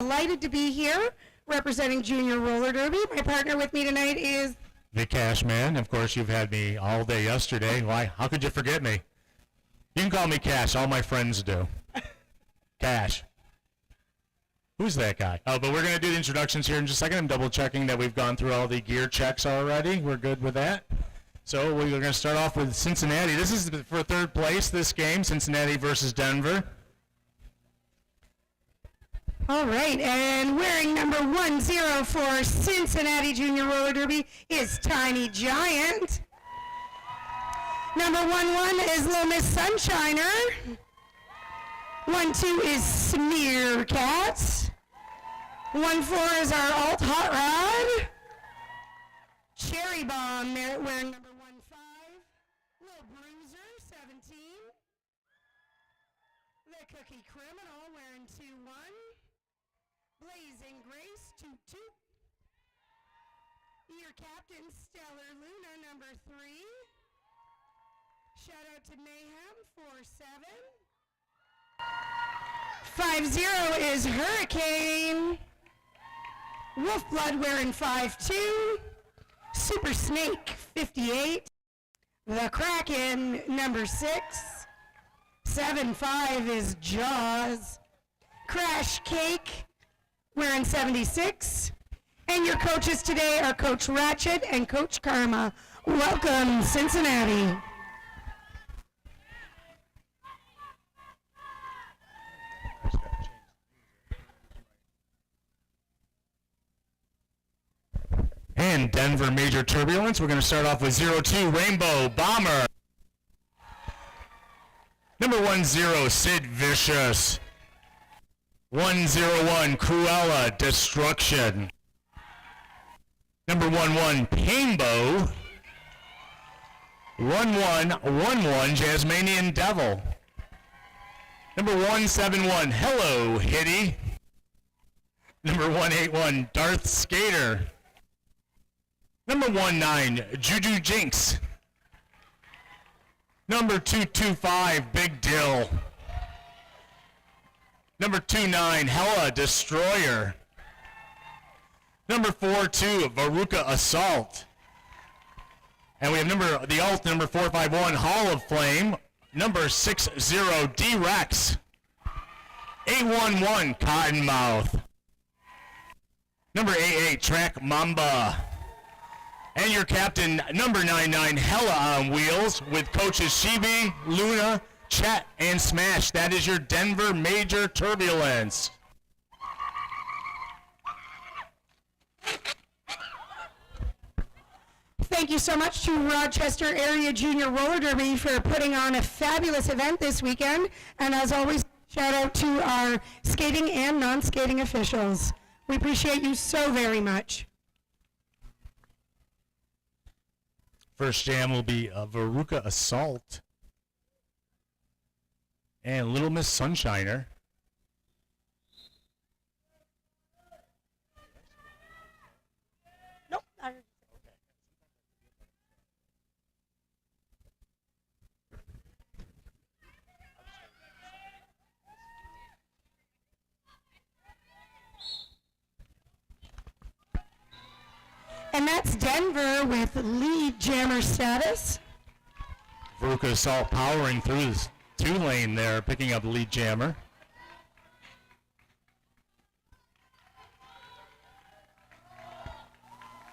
Delighted to be here representing Junior Roller Derby. My partner with me tonight is the Cash Man. Of course, you've had me all day yesterday. Why? How could you forget me? You can call me Cash. All my friends do. Cash. Who's that guy? Oh, but we're going to do the introductions here in just a second. I'm double checking that we've gone through all the gear checks already. We're good with that. So we're going to start off with Cincinnati. This is for third place, this game, Cincinnati versus Denver. all right, and wearing number 10 for Cincinnati Junior Roller Derby is Tiny Giant. Number 11 is Little Miss Sunshiner. 12 is Smear Cats. 14 is our Alt Hot Rod. Cherry Bomb wearing number 15. Little Bruiser 17. The Cookie Criminal wearing 21. Blazing Grace 22. Your captain Stellar Luna number 3. Shout out to Mayhem 47. 50 is Hurricane. Wolfblood wearing 52. Super Snake 58. The Kraken number 6. 75 is Jaws. Crash Cake wearing 76. And your coaches today are Coach Ratchet and Coach Karma. Welcome, Cincinnati. And Denver Major Turbulence. We're going to start off with 02 Rainbow Bomber. Number 10 Sid Vicious. 101 Cruella Destruction. Number 11 Painbow. 1111 Jasmanian Devil. Number 171 Hello Hitty. Number 181 Darth Skater. Number 19 Juju Jinx. Number 225 Big Dill. Number 29 Hella Destroyer. Number 42 Veruca Assault. And we have the alt number 451 Hall of Flame. Number 60 D-Rex. 811 Cottonmouth. Number 88 Track Mamba. And your captain, number 99, Hella on Wheels, with coaches Shibi, Luna, Chet, and Smash. That is your Denver Major Turbulence. Thank you so much to Rochester Area Junior Roller Derby for putting on a fabulous event this weekend. And as always, shout out to our skating and non-skating officials. We appreciate you so very much. First jam will be Veruca Assault and Little Miss Sunshiner. Nope. And that's Denver with lead jammer status. Veruca Assault powering through this 2-lane there, picking up the lead jammer.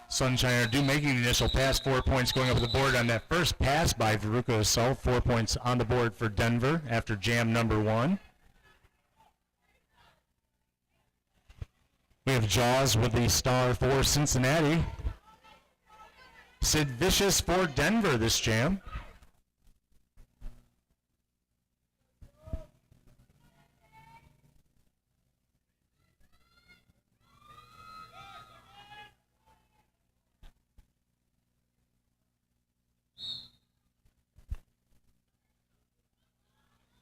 Sunshiner making the initial pass, 4 points going up the board on that first pass by Veruca Assault. 4 points on the board for Denver after jam number 1. We have Jaws with the star for Cincinnati. Sid Vicious for Denver this jam.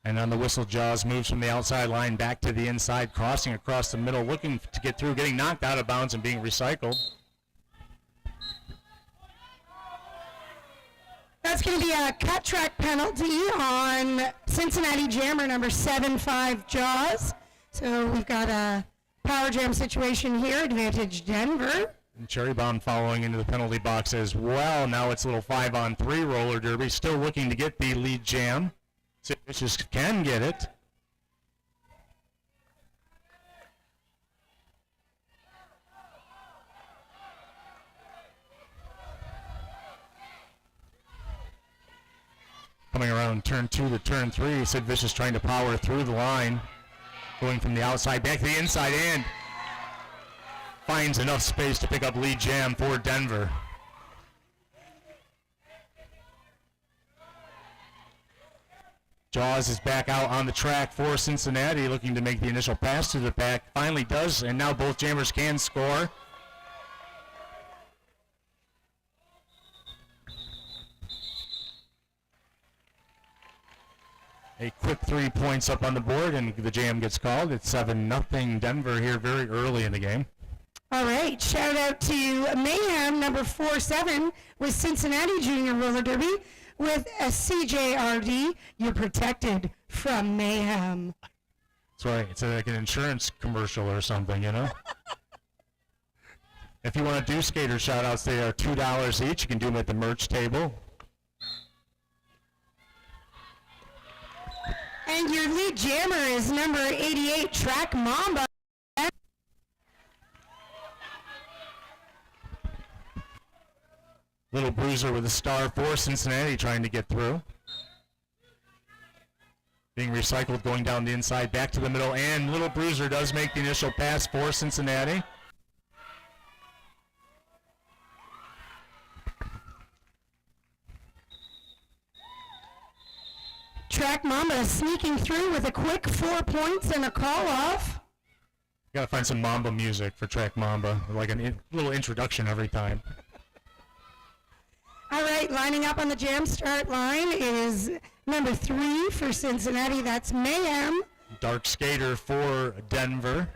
And on the whistle, Jaws moves from the outside line back to the inside, crossing across the middle, looking to get through, getting knocked out of bounds and being recycled. That's going to be a cut track penalty on Cincinnati jammer number 75 Jaws. So we've got a power jam situation here, advantage Denver. And Cherry Bomb following into the penalty box as well. Now it's a little 5-on-3 roller derby. Still looking to get the lead jam. See if Vicious can get it. Coming around turn 2 to turn 3, Sid Vicious trying to power through the line. Going from the outside back to the inside and finds enough space to pick up lead jam for Denver. Jaws is back out on the track for Cincinnati, looking to make the initial pass to the back. Finally does, and now both jammers can score. A quick 3 points up on the board, and the jam gets called. It's 7-0 Denver here very early in the game. All right, shout out to Mayhem, number 47, with Cincinnati Junior Roller Derby. With a CJRD, you're protected from mayhem. That's right. It's like an insurance commercial or something, you know? If you want to do skater shout-outs, they are $2 each. You can do them at the merch table. And your lead jammer is number 88, Track Mamba. Little Bruiser with a star for Cincinnati trying to get through. Being recycled, going down the inside, back to the middle, and Little Bruiser does make the initial pass for Cincinnati. Track Mamba sneaking through with a quick 4 points and a call-off. Gotta find some Mamba music for Track Mamba, like a little introduction every time. All right, lining up on the jam start line is number 3 for Cincinnati. That's Mayhem. Dark skater for Denver.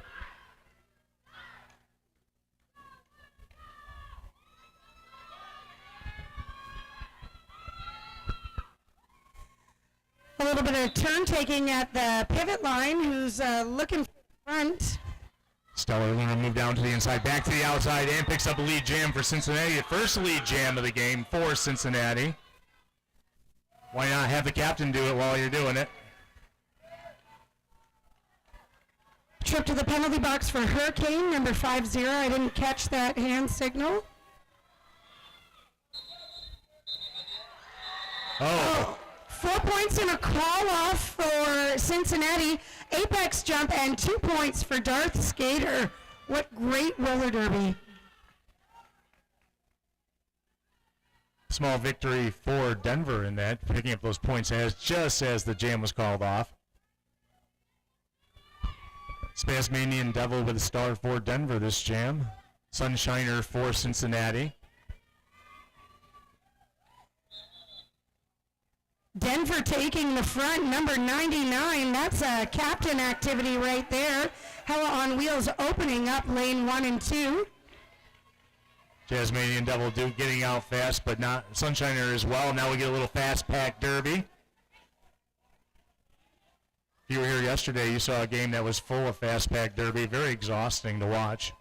A little bit of turn taking at the pivot line, who's looking for the front. Stellar Luna moved down to the inside, back to the outside, and picks up a lead jam for Cincinnati. The first lead jam of the game for Cincinnati. Why not have the captain do it while you're doing it? Trip to the penalty box for Hurricane, number 50. I didn't catch that hand signal. Oh. 4 points and a call-off for Cincinnati. Apex jump and 2 points for Darth Skater. What great roller derby. Small victory for Denver in that, picking up those points just as the jam was called off. Spasmanian Devil with a star for Denver this jam. Sunshiner for Cincinnati. Denver taking the front, number 99. That's a captain activity right there. Hella on Wheels opening up lane 1 and 2. Jasmanian Devil Duke getting out fast, but not Sunshiner as well. Now we get a little fast pack derby. If you were here yesterday, you saw a game that was full of fast pack derby. Very exhausting to watch.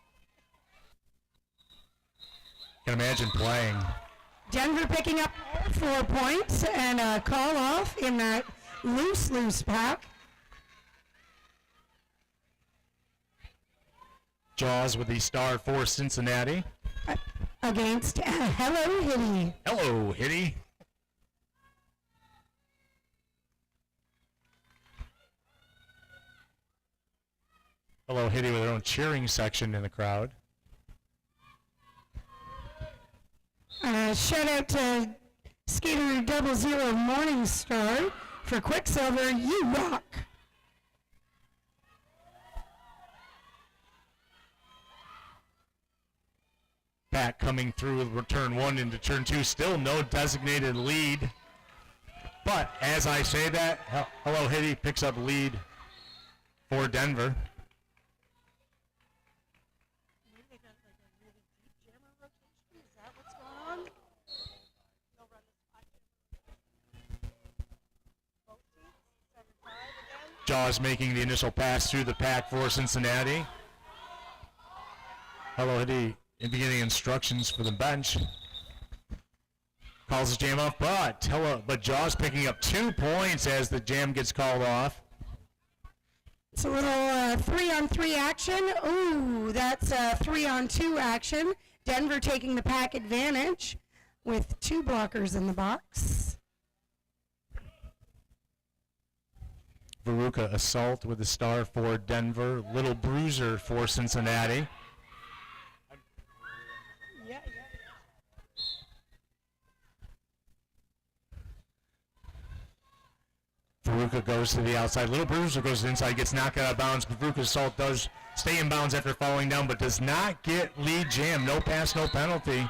Can imagine playing. Denver picking up 4 points and a call off in that loose pack. Jaws with the star for Cincinnati. Against Hello Hitty. Hello, Hitty. Hello, Hitty with their own cheering section in the crowd. Shout out to Skater 00 Morningstar for Quicksilver. You rock. Pack coming through turn 1 into turn 2. Still no designated lead. But as I say that, Hello Hitty picks up lead for Denver. Jaws making the initial pass through the pack for Cincinnati. Hello, Hiddy, in beginning instructions for the bench. Calls the jam off, but Jaws picking up 2 points as the jam gets called off. It's a little 3-on-3 action. Ooh, that's 3-on-2 action. Denver taking the pack advantage with 2 blockers in the box. Veruca assault with a star for Denver. Little bruiser for Cincinnati. Veruca goes to the outside. Little bruiser goes to the inside, gets knocked out of bounds. But Veruca's assault does stay in bounds after falling down, but does not get lead jam. No pass, no penalty.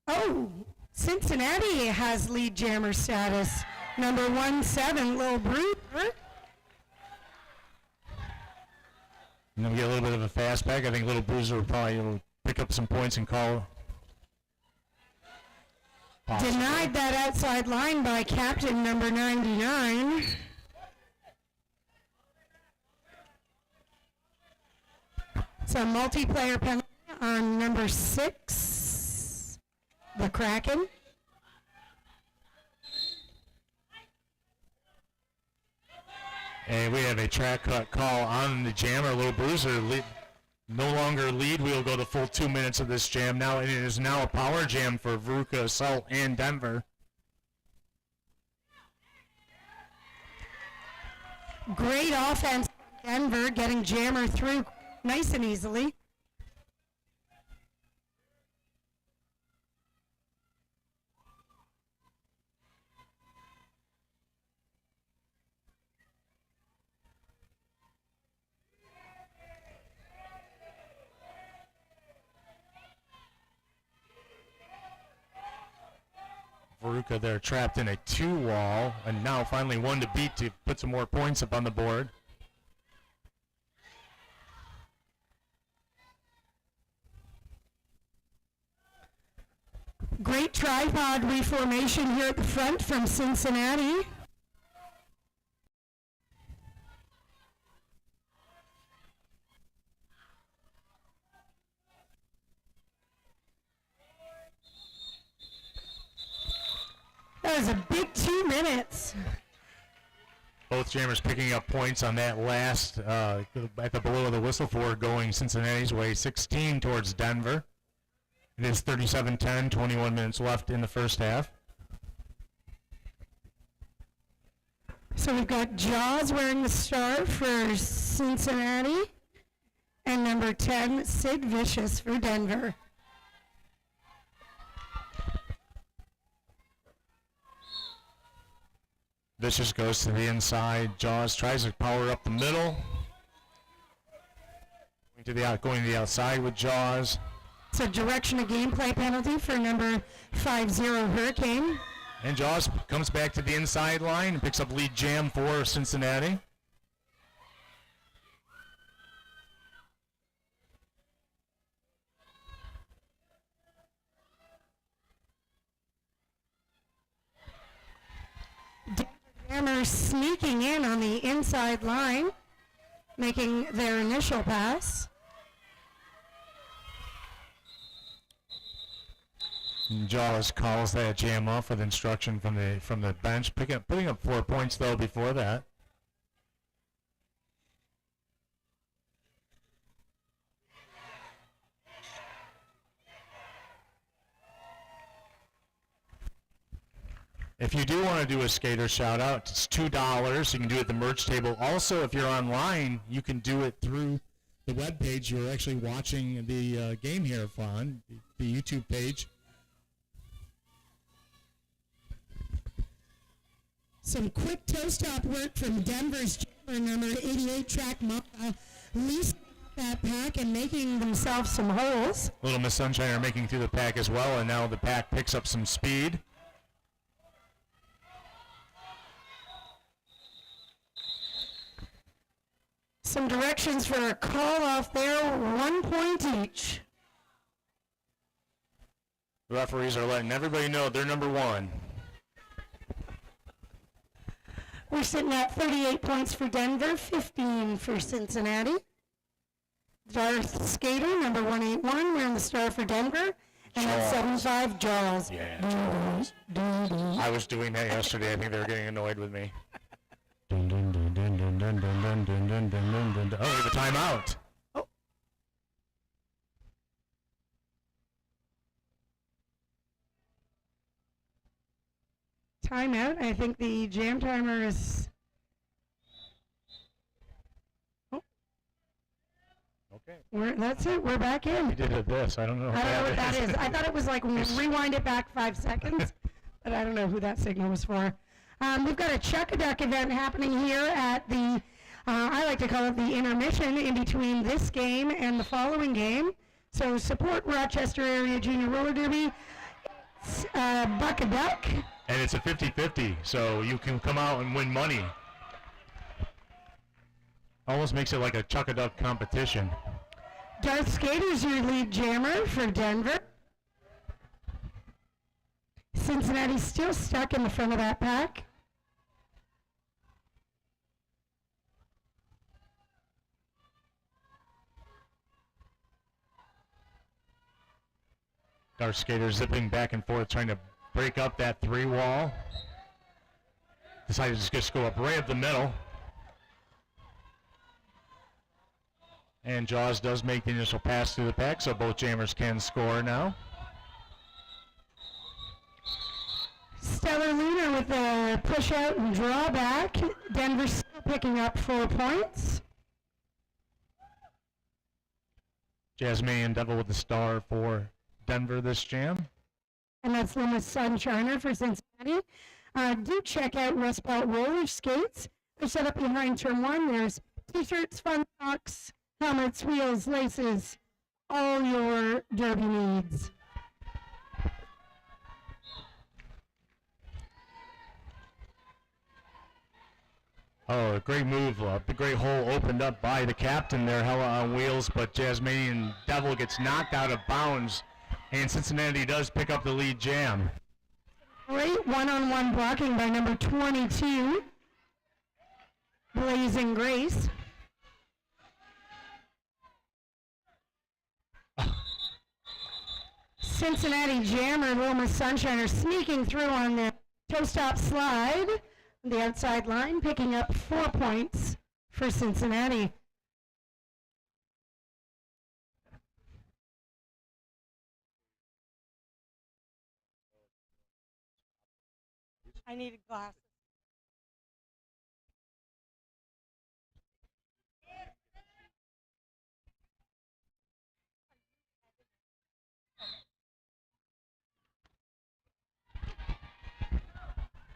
Oh, Cincinnati has lead jammer status. Number 17, Little Bruiser. And then we get a little bit of a fast back. I think Little Bruiser will probably pick up some points and call. Possibly. Denied that outside line by captain number 99. It's a multiplayer penalty on number 6, the Kraken. And we have a track cut call on the jammer. Little Bruiser no longer lead. We'll go the full 2 minutes of this jam now. And it is now a power jam for Veruca, Assault, and Denver. Great offense, Denver, getting jammer through nice and easily. Veruca there trapped in a 2-wall, and now finally one to beat to put some more points up on the board. Great tripod reformation here at the front from Cincinnati. That was a big 2 minutes. Both jammers picking up points on that last, at the below of the whistle for going Cincinnati's way, 16 towards Denver. It is 37-10, 21 minutes left in the first half. So we've got Jaws wearing the star for Cincinnati, and number 10, Sid Vicious for Denver. Vicious goes to the inside. Jaws tries to power up the middle. Going to the outside with Jaws. It's a direction of gameplay penalty for number 50 Hurricane. And Jaws comes back to the inside line and picks up lead jam for Cincinnati. Denver sneaking in on the inside line, making their initial pass. And Jaws calls that jam off with instruction from the bench, putting up 4 points though before that. If you do want to do a skater shout out, it's $2. You can do it at the merch table. Also, if you're online, you can do it through the web page. You're actually watching the game here on the YouTube page. Some quick toe-stop work from Denver's jammer, number 88 track Mata, leasing that pack and making themselves some holes. Little Miss Sunshine are making through the pack as well, and now the pack picks up some speed. Some directions for a call off there, 1 point each. The referees are letting everybody know they're number one. We're sitting at 38 points for Denver, 15 for Cincinnati. Darth Skater, number 181, wearing the star for Denver. And that's 75, Jaws. Yeah, Jaws. I was doing that yesterday. I think they were getting annoyed with me. Oh, we have a timeout. Oh. Timeout. I think the jam timer is... Okay. That's it. We're back in. We did this. I don't know. I don't know what that is. I thought it was like rewind it back 5 seconds, but I don't know who that signal was for. We've got a Chuck-a-Duck event happening here at the, I like to call it the intermission in between this game and the following game. So support Rochester Area Junior Roller Derby. It's Buck-a-Duck. And it's a 50-50, so you can come out and win money. Almost makes it like a Chuck-a-Duck competition. Darth Skater's your lead jammer for Denver. Cincinnati's still stuck in the front of that pack. Darth Skater zipping back and forth, trying to break up that 3 wall. Decided to just go up right up the middle. And Jaws does make the initial pass through the pack, so both jammers can score now. Stellar Luna with a push out and draw back. Denver still picking up 4 points. Jasmine Devil with the star for Denver this jam. And that's Luma Sunshiner for Cincinnati. Do check out Rust Belt roller skates. They're set up behind turn 1. There's t-shirts, fun socks, helmets, wheels, laces, all your derby needs. Oh, a great move. The great hole opened up by the captain there, Hella on wheels, but Jasmine Devil gets knocked out of bounds, and Cincinnati does pick up the lead jam. Great one-on-one blocking by number 22, Blazing Grace. Cincinnati jammer Loma Sunshiner sneaking through on the toe-stop slide. The outside line picking up 4 points for Cincinnati. I needed glasses.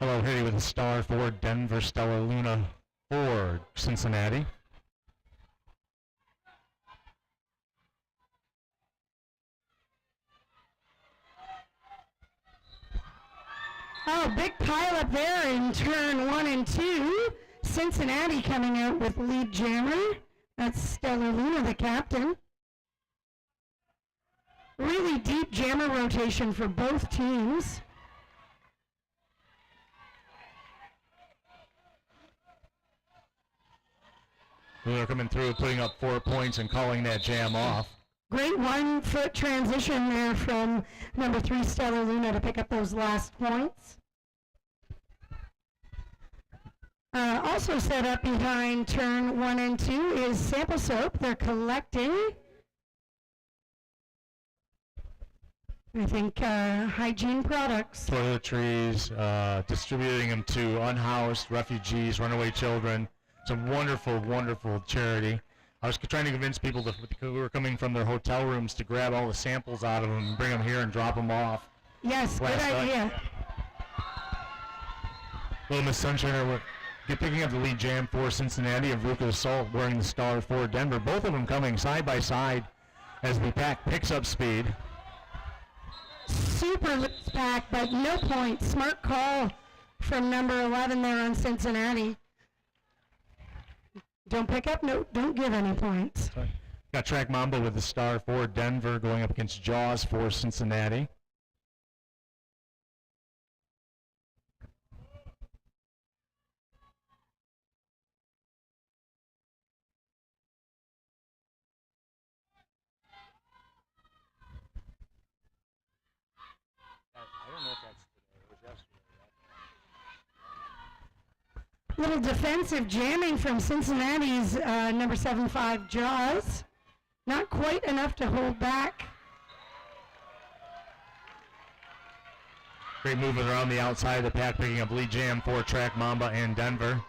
Hello, Harry with a star for Denver, Stellar Luna for Cincinnati. Oh, big pile up there in turn 1 and 2. Cincinnati coming out with lead jammer. That's Stellar Luna, the captain. Really deep jammer rotation for both teams. Luna coming through, putting up 4 points and calling that jam off. Great 1-foot transition there from number 3 Stellar Luna to pick up those last points. Also set up behind turn 1 and 2 is Sample Soap. They're collecting, I think, hygiene products. Toiletries, distributing them to unhoused refugees, runaway children. It's a wonderful, wonderful charity. I was trying to convince people who were coming from their hotel rooms to grab all the samples out of them and bring them here and drop them off. Yes, good idea. Little Miss Sunshiner picking up the lead jam for Cincinnati, and Ruka Assault wearing the star for Denver. Both of them coming side by side as the pack picks up speed. Super loose pack, but no points. Smart call from number 11 there on Cincinnati. Don't pick up, no, don't give any points. Got Track Mamba with the star for Denver going up against Jaws for Cincinnati. Little defensive jamming from Cincinnati's number 7-5 Jaws. Not quite enough to hold back. Great movement around the outside of the pack, picking up lead jam for Track Mamba and Denver.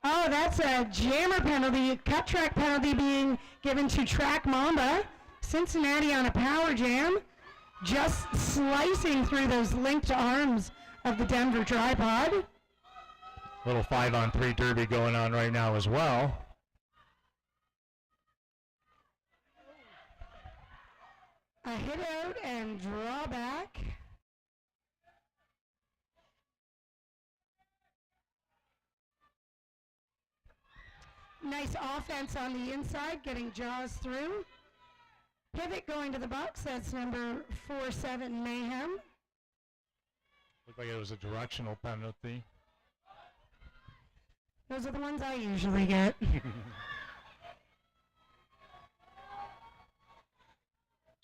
Oh, that's a jammer penalty, cut track penalty being given to Track Mamba. Cincinnati on a power jam, just slicing through those linked arms of the Denver tripod. Little 5-on-3 derby going on right now as well. A hit out and draw back. Nice offense on the inside, getting Jaws through. Pivot going to the box, that's number 4-7 Mayhem. Looked like it was a directional penalty. Those are the ones I usually get.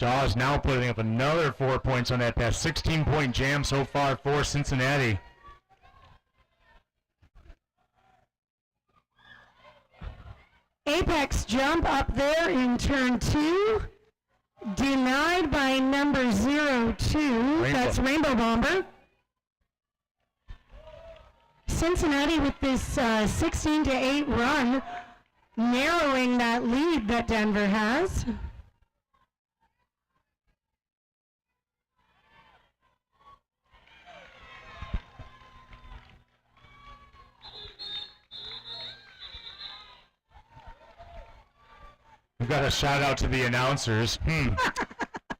Jaws now putting up another 4 points on that pass. 16-point jam so far for Cincinnati. Apex jump up there in turn 2. Denied by number 02. That's Rainbow Bomber. Cincinnati with this 16-8 run, narrowing that lead that Denver has. We've got a shout out to the announcers.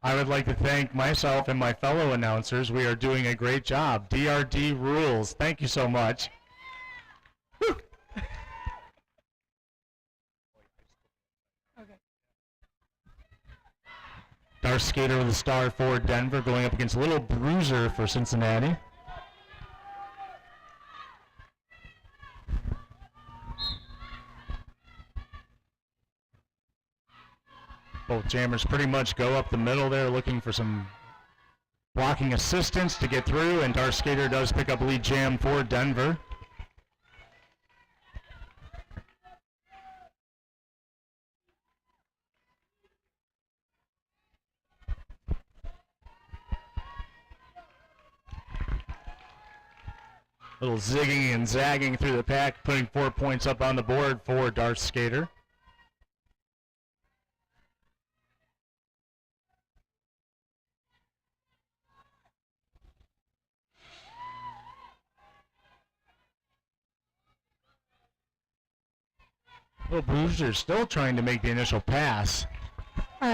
I would like to thank myself and my fellow announcers. We are doing a great job. DRD rules. Thank you so much. Darth Skater with a star for Denver, going up against Little Bruiser for Cincinnati. Both jammers pretty much go up the middle there, looking for some blocking assistance to get through, and Darth Skater does pick up lead jam for Denver. Little zigging and zagging through the pack, putting 4 points up on the board for Darth Skater. Little Bruiser still trying to make the initial pass.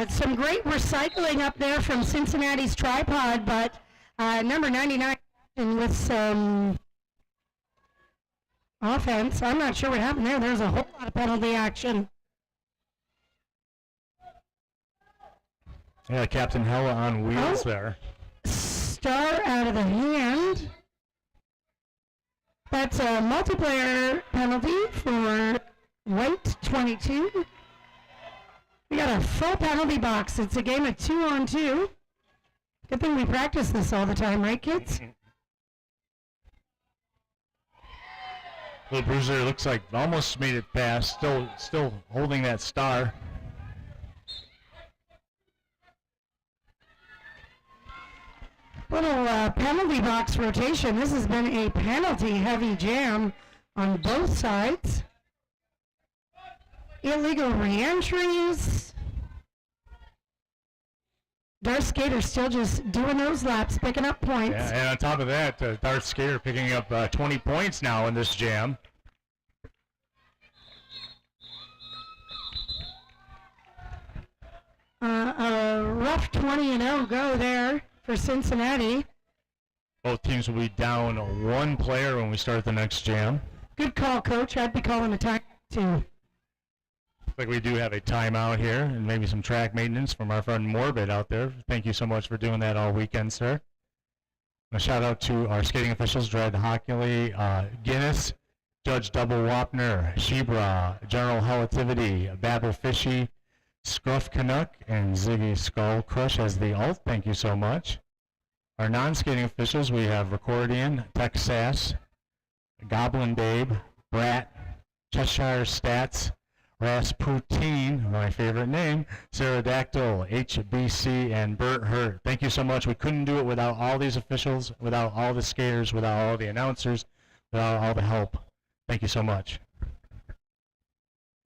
Some great recycling up there from Cincinnati's tripod, but number 99 with some offense. I'm not sure what happened there. There's a whole lot of penalty action. Yeah, Captain Hella on wheels there. Star out of the hand. That's a multiplayer penalty for White 22. We got a full penalty box. It's a game of 2-on-2. Good thing we practice this all the time, right, kids? Little Bruiser looks like almost made it past. Still holding that star. Little penalty box rotation. This has been a penalty-heavy jam on both sides. Illegal re-entries. Darth Skater still just doing those laps, picking up points. Yeah, and on top of that, Darth Skater picking up 20 points now in this jam. A rough 20-0 go there for Cincinnati. Both teams will be down one player when we start the next jam. Good call, Coach. I'd be calling a time too. Looks like we do have a timeout here and maybe some track maintenance from our friend Morbid out there. Thank you so much for doing that all weekend, sir. A shout out to our skating officials, Dred Hockley, Guinness, Judge Double Wapner, Shebra, General Relativity, Babel Fishy, Scruff Canuck, and Ziggy Skull Crush as the alt. Thank you so much. Our non-skating officials, we have Recordian, Texas, Goblin Babe, Brat, Cheshire Stats, Rasputin, my favorite name, Pterodactyl, HBC, and Bert Hurt. Thank you so much. We couldn't do it without all these officials, without all the skaters, without all the announcers, without all the help. Thank you so much.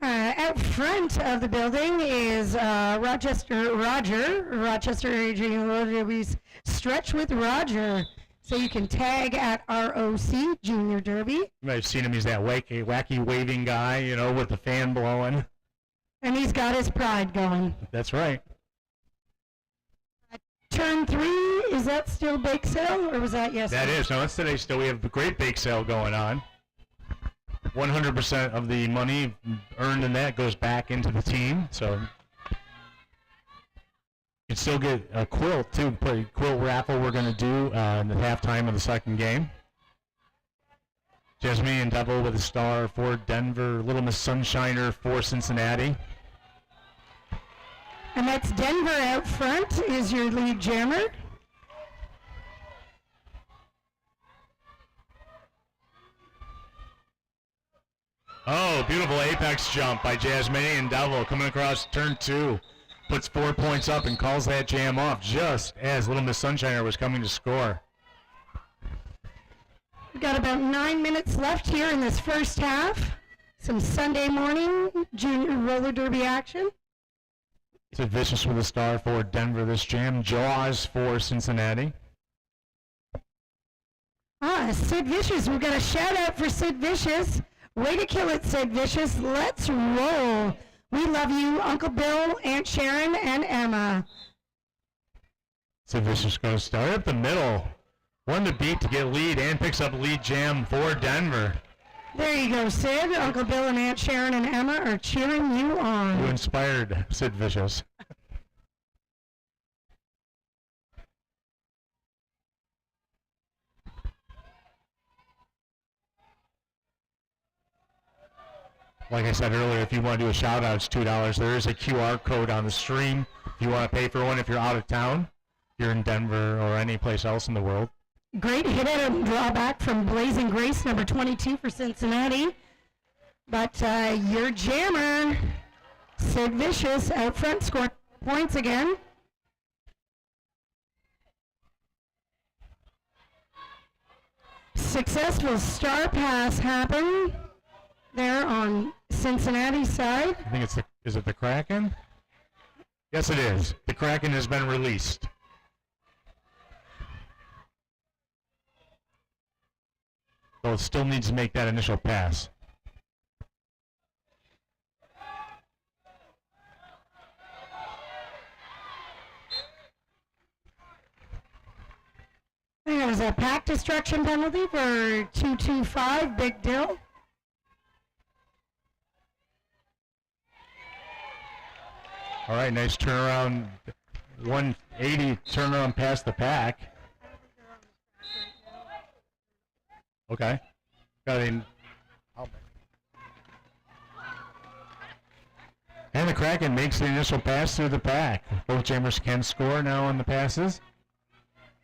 Out front of the building is Rochester Area Junior Roller Derby's Stretch with Roger. So you can tag at ROC Junior Derby. You might have seen him. He's that wacky waving guy, you know, with the fan blowing. And he's got his pride going. That's right. Turn 3, is that still bake sale, or was that yesterday? That is. No, that's today still. We have a great bake sale going on. 100% of the money earned in that goes back into the team. So you can still get a quilt, too. Quilt raffle we're going to do in the halftime of the second game. Jasmine and Devil with a star for Denver. Little Miss Sunshiner for Cincinnati. And that's Denver out front is your lead jammer. Oh, beautiful apex jump by Jasmine and Devil coming across turn 2. Puts 4 points up and calls that jam off just as Little Miss Sunshiner was coming to score. We've got about 9 minutes left here in this first half. Some Sunday morning junior roller derby action. Sid Vicious with a star for Denver this jam. Jaws for Cincinnati. Sid Vicious. We've got a shout out for Sid Vicious. Way to kill it, Sid Vicious. Let's roll. We love you, Uncle Bill, Aunt Sharon, and Emma. Sid Vicious goes start up the middle. Won the beat to get lead and picks up lead jam for Denver. There you go, Sid. Uncle Bill and Aunt Sharon and Emma are cheering you on. You inspired Sid Vicious. Like I said earlier, if you want to do a shout out, it's $2. There is a QR code on the stream. If you want to pay for one, if you're out of town, you're in Denver or any place else in the world. Great hit and drawback from Blazing Grace, number 22 for Cincinnati. But your jammer, Sid Vicious, out front, scored points again. Successful star pass happened there on Cincinnati's side. I think is it the Kraken? Yes, it is. The Kraken has been released. So it still needs to make that initial pass. I think it was a pack destruction penalty for 225, Big Dill. All right, nice turnaround. 180 turnaround past the pack. Okay. Got in. And the Kraken makes the initial pass through the pack. Both jammers can score now on the passes.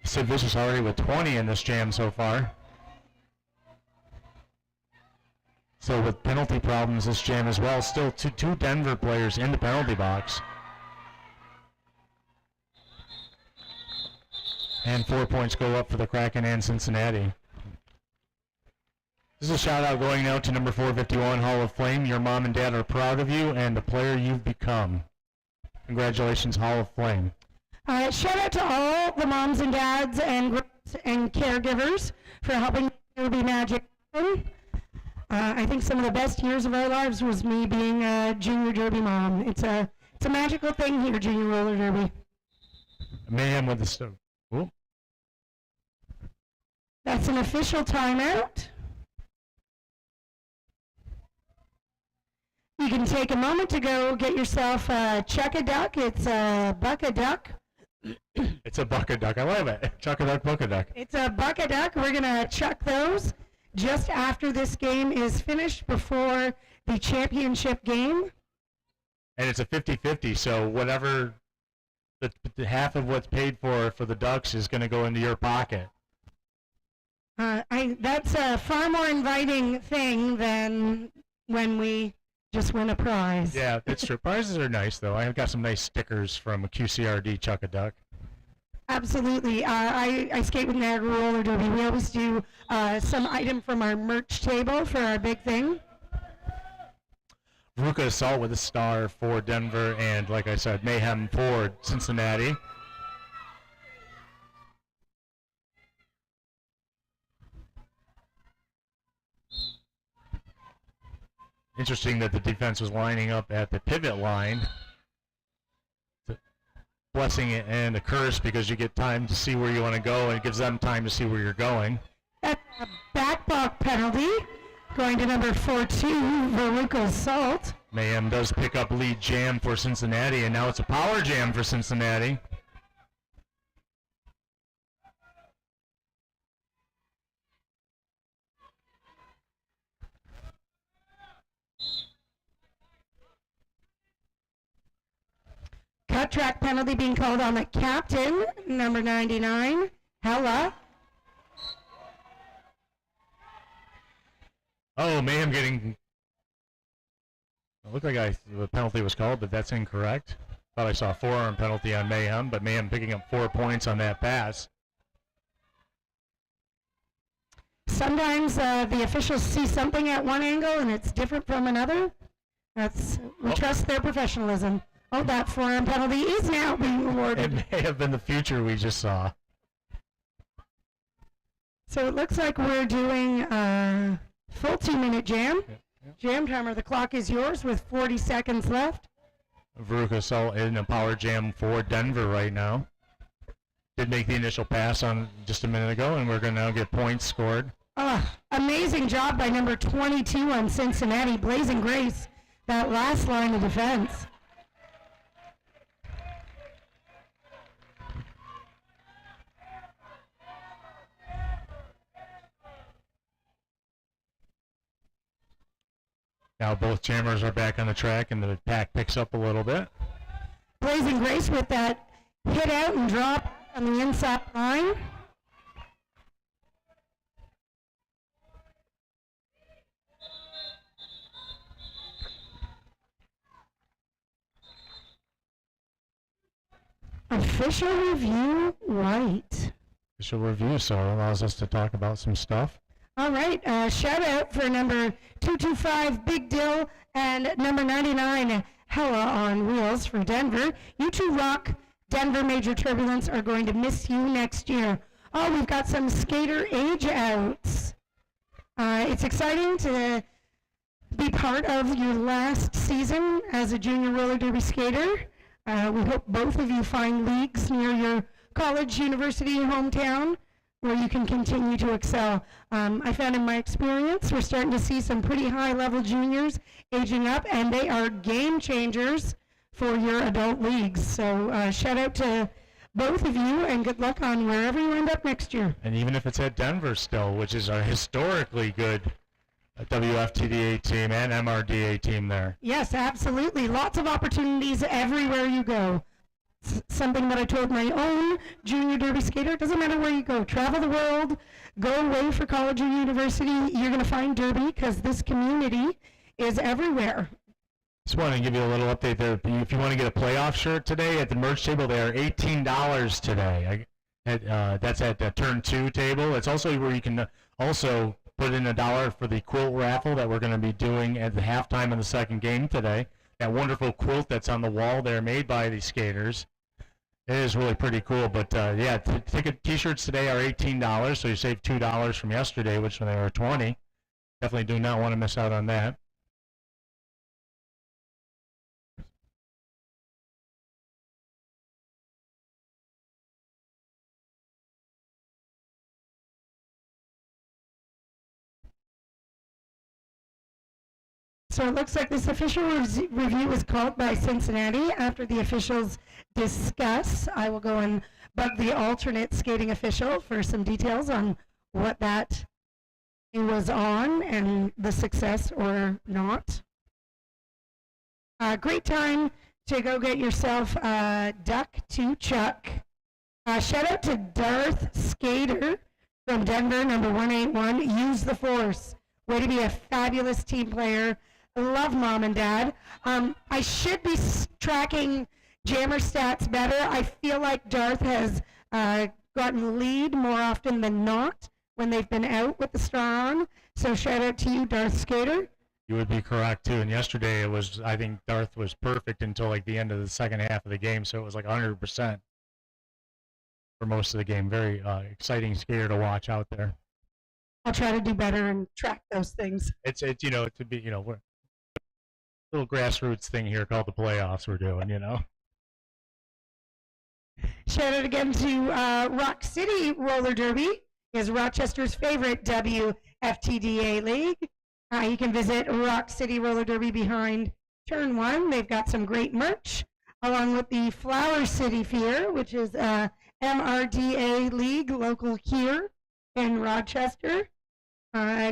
Sid Vicious already with 20 in this jam so far. So with penalty problems this jam as well, still two Denver players in the penalty box. And 4 points go up for the Kraken and Cincinnati. This is a shout out going out to number 451 Hall of Fame. Your mom and dad are proud of you and the player you've become. Congratulations, Hall of Fame. Shout out to all the moms and dads and caregivers for helping Derby Magic happen. I think some of the best years of our lives was me being a junior derby mom. It's a magical thing here, junior roller derby. Mayhem with the stuff. That's an official timeout. You can take a moment to go get yourself a chuck-a-duck. It's a buck-a-duck. It's a buck-a-duck. I love it. Chuck-a-duck, buck-a-duck. It's a buck-a-duck. We're going to chuck those just after this game is finished before the championship game. And it's a 50-50, so whatever the half of what's paid for the Ducks is going to go into your pocket. That's a far more inviting thing than when we just win a prize. Yeah, it's true. Prizes are nice, though. I've got some nice stickers from QCRD Chuck a Duck. Absolutely. I skate with Niagara Roller Derby. We always do some item from our merch table for our big thing. Veruca Assault with a star for Denver, and like I said, Mayhem for Cincinnati. Interesting that the defense was lining up at the pivot line. Blessing and a curse because you get time to see where you want to go, and it gives them time to see where you're going. That's a backblock penalty going to number 4-2, Veruca Assault. Mayhem does pick up lead jam for Cincinnati, and now it's a power jam for Cincinnati. Cut track penalty being called on the captain, number 99, Hella. Oh, Mayhem getting... It looked like the penalty was called, but that's incorrect. Thought I saw a forearm penalty on Mayhem, but Mayhem picking up 4 points on that pass. Sometimes the officials see something at one angle and it's different from another. We trust their professionalism. Oh, that forearm penalty is now being awarded. It may have been the future we just saw. So it looks like we're doing a full 2-minute jam. Jam timer, the clock is yours with 40 seconds left. Veruca Assault in a power jam for Denver right now. Did make the initial pass on just a minute ago, and we're going to now get points scored. Amazing job by number 22 on Cincinnati, Blazing Grace, that last line of defense. Now both jammers are back on the track, and the pack picks up a little bit. Blazing Grace with that hit out and drop on the inside line. Official review right. Official review, so it allows us to talk about some stuff. All right, shout out for number 225, Big Dill, and number 99, Hella on Wheels for Denver. You two rock. Denver Major Turbulence are going to miss you next year. Oh, we've got some skater age outs. It's exciting to be part of your last season as a junior roller derby skater. We hope both of you find leagues near your college, university, hometown where you can continue to excel. I found in my experience, we're starting to see some pretty high-level juniors aging up, and they are game changers for your adult leagues. So shout out to both of you, and good luck on wherever you end up next year. And even if it's at Denver still, which is a historically good WFTDA team and MRDA team there. Yes, absolutely. Lots of opportunities everywhere you go. Something that I told my own junior derby skater, it doesn't matter where you go. Travel the world, go away for college or university, you're going to find derby because this community is everywhere. Just want to give you a little update there. If you want to get a playoff shirt today at the merch table, they are $18 today. That's at the Turn 2 table. It's also where you can also put in $1 for the quilt raffle that we're going to be doing at the halftime of the second game today. That wonderful quilt that's on the wall there made by the skaters. It is really pretty cool. But yeah, t-shirts today are $18, so you save $2 from yesterday, which they were $20. Definitely do not want to miss out on that. So it looks like this official review was called by Cincinnati. After the officials discuss, I will go and bug the alternate skating official for some details on what that was on and the success or not. Great time to go get yourself a duck to chuck. Shout out to Darth Skater from Denver, number 181. Use the force. Way to be a fabulous team player. Love mom and dad. I should be tracking jammer stats better. I feel like Darth has gotten lead more often than not when they've been out with the star on. So shout out to you, Darth Skater. You would be correct too. And yesterday it was, I think Darth was perfect until like the end of the second half of the game. So it was like 100% for most of the game. Very exciting skater to watch out there. I'll try to do better and track those things. It's you know, to be, you know, we're little grassroots thing here called the playoffs we're doing, you know. Shout out again to Rock City Roller Derby, is Rochester's favorite WFTDA league. You can visit Rock City Roller Derby behind Turn 1. They've got some great merch, along with the Flower City Fear, which is a MRDA league local here in Rochester.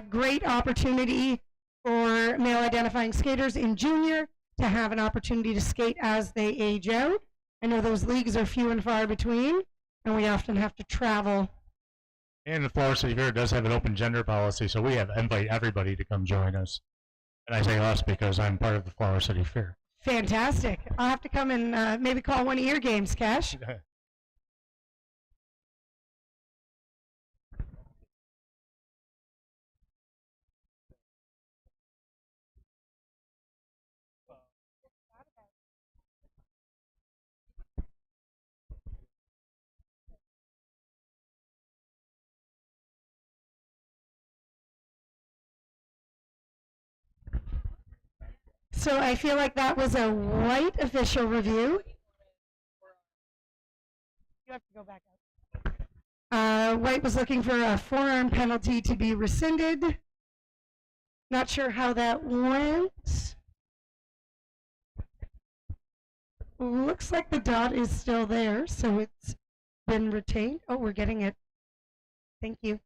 Great opportunity for male identifying skaters in junior to have an opportunity to skate as they age out. I know those leagues are few and far between, and we often have to travel. And the Flower City Fair does have an open gender policy, so we have invite everybody to come join us. And I say us because I'm part of the Flower City Fair. Fantastic. I'll have to come and maybe call one of your games, Cash. So I feel like that was a white official review. You have to go back up. White was looking for a forearm penalty to be rescinded. Not sure how that went. Looks like the dot is still there, so it's been retained. Oh, we're getting it. Thank you.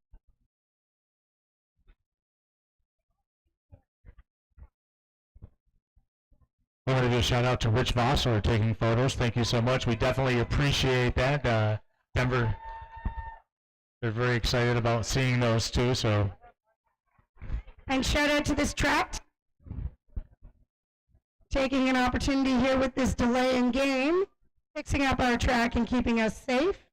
I want to do a shout out to Rich Voss for taking photos. Thank you so much. We definitely appreciate that. Denver, they're very excited about seeing those too. So, and shout out to this track, taking an opportunity here with this delay in game, fixing up our track and keeping us safe.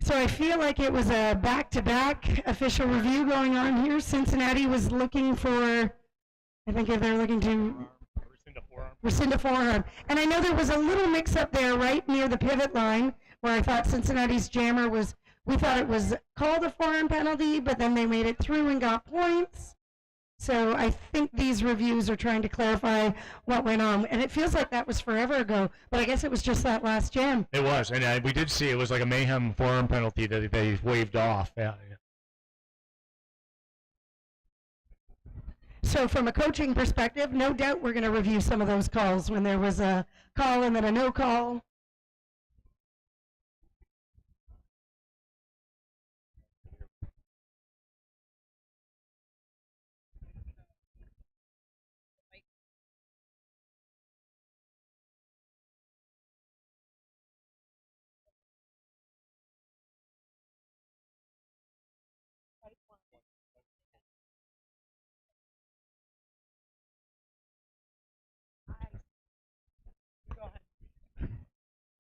So I feel like it was a back-to-back official review going on here. Cincinnati was looking for, I think they're looking to rescind a forearm. And I know there was a little mix-up there right near the pivot line where I thought Cincinnati's jammer was, we thought it was called a forearm penalty, but then they made it through and got points. So I think these reviews are trying to clarify what went on. And it feels like that was forever ago, but I guess it was just that last jam. it was, and we did see it was like a mayhem forearm penalty that they waved off. Yeah. So from a coaching perspective, no doubt we're going to review some of those calls when there was a call and then a no call.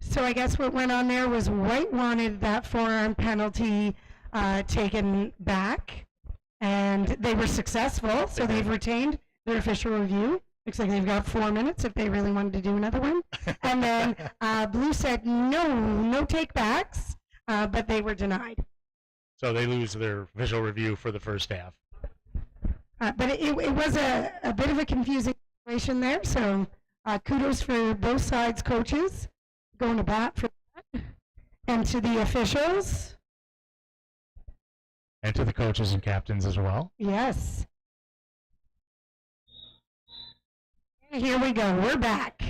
So I guess what went on there was White wanted that forearm penalty taken back, and they were successful, so they've retained their official review. Looks like they've got 4 minutes if they really wanted to do another one. And then Blue said no take-backs, but they were denied. So they lose their visual review for the first half. But it was a bit of a confusing situation there, so kudos for both sides' coaches going to bat for that, and to the officials. And to the coaches and captains as well. Yes. Here we go. We're back.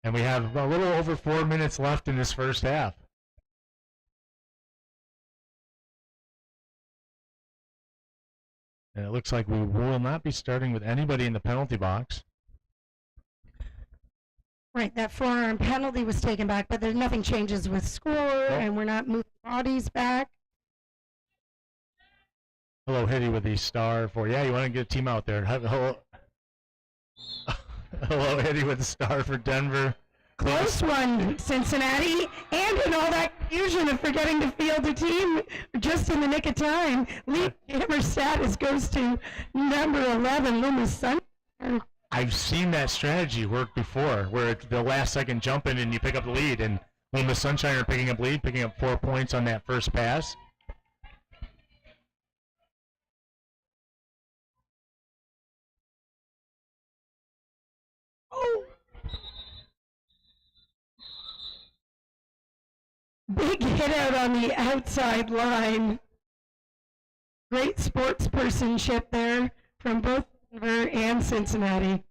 And we have a little over 4 minutes left in this first half. And it looks like we will not be starting with anybody in the penalty box. Right, that forearm penalty was taken back, but there's nothing changes with score, and we're not moving bodies back. Hello, Hitty with the star for, yeah, you want to get a team out there. Hello, hello, Hitty with the star for Denver. Close one, Cincinnati, and in all that confusion of forgetting to field a team just in the nick of time, lead hammer status goes to number 11, Loomis Sunshine. I've seen that strategy work before, where it's the last second jump in and you pick up the lead, and Loomis Sunshine are picking up lead, picking up 4 points on that first pass. Oh. Big hit out on the outside line. Great sportspersonship there from both Denver and Cincinnati.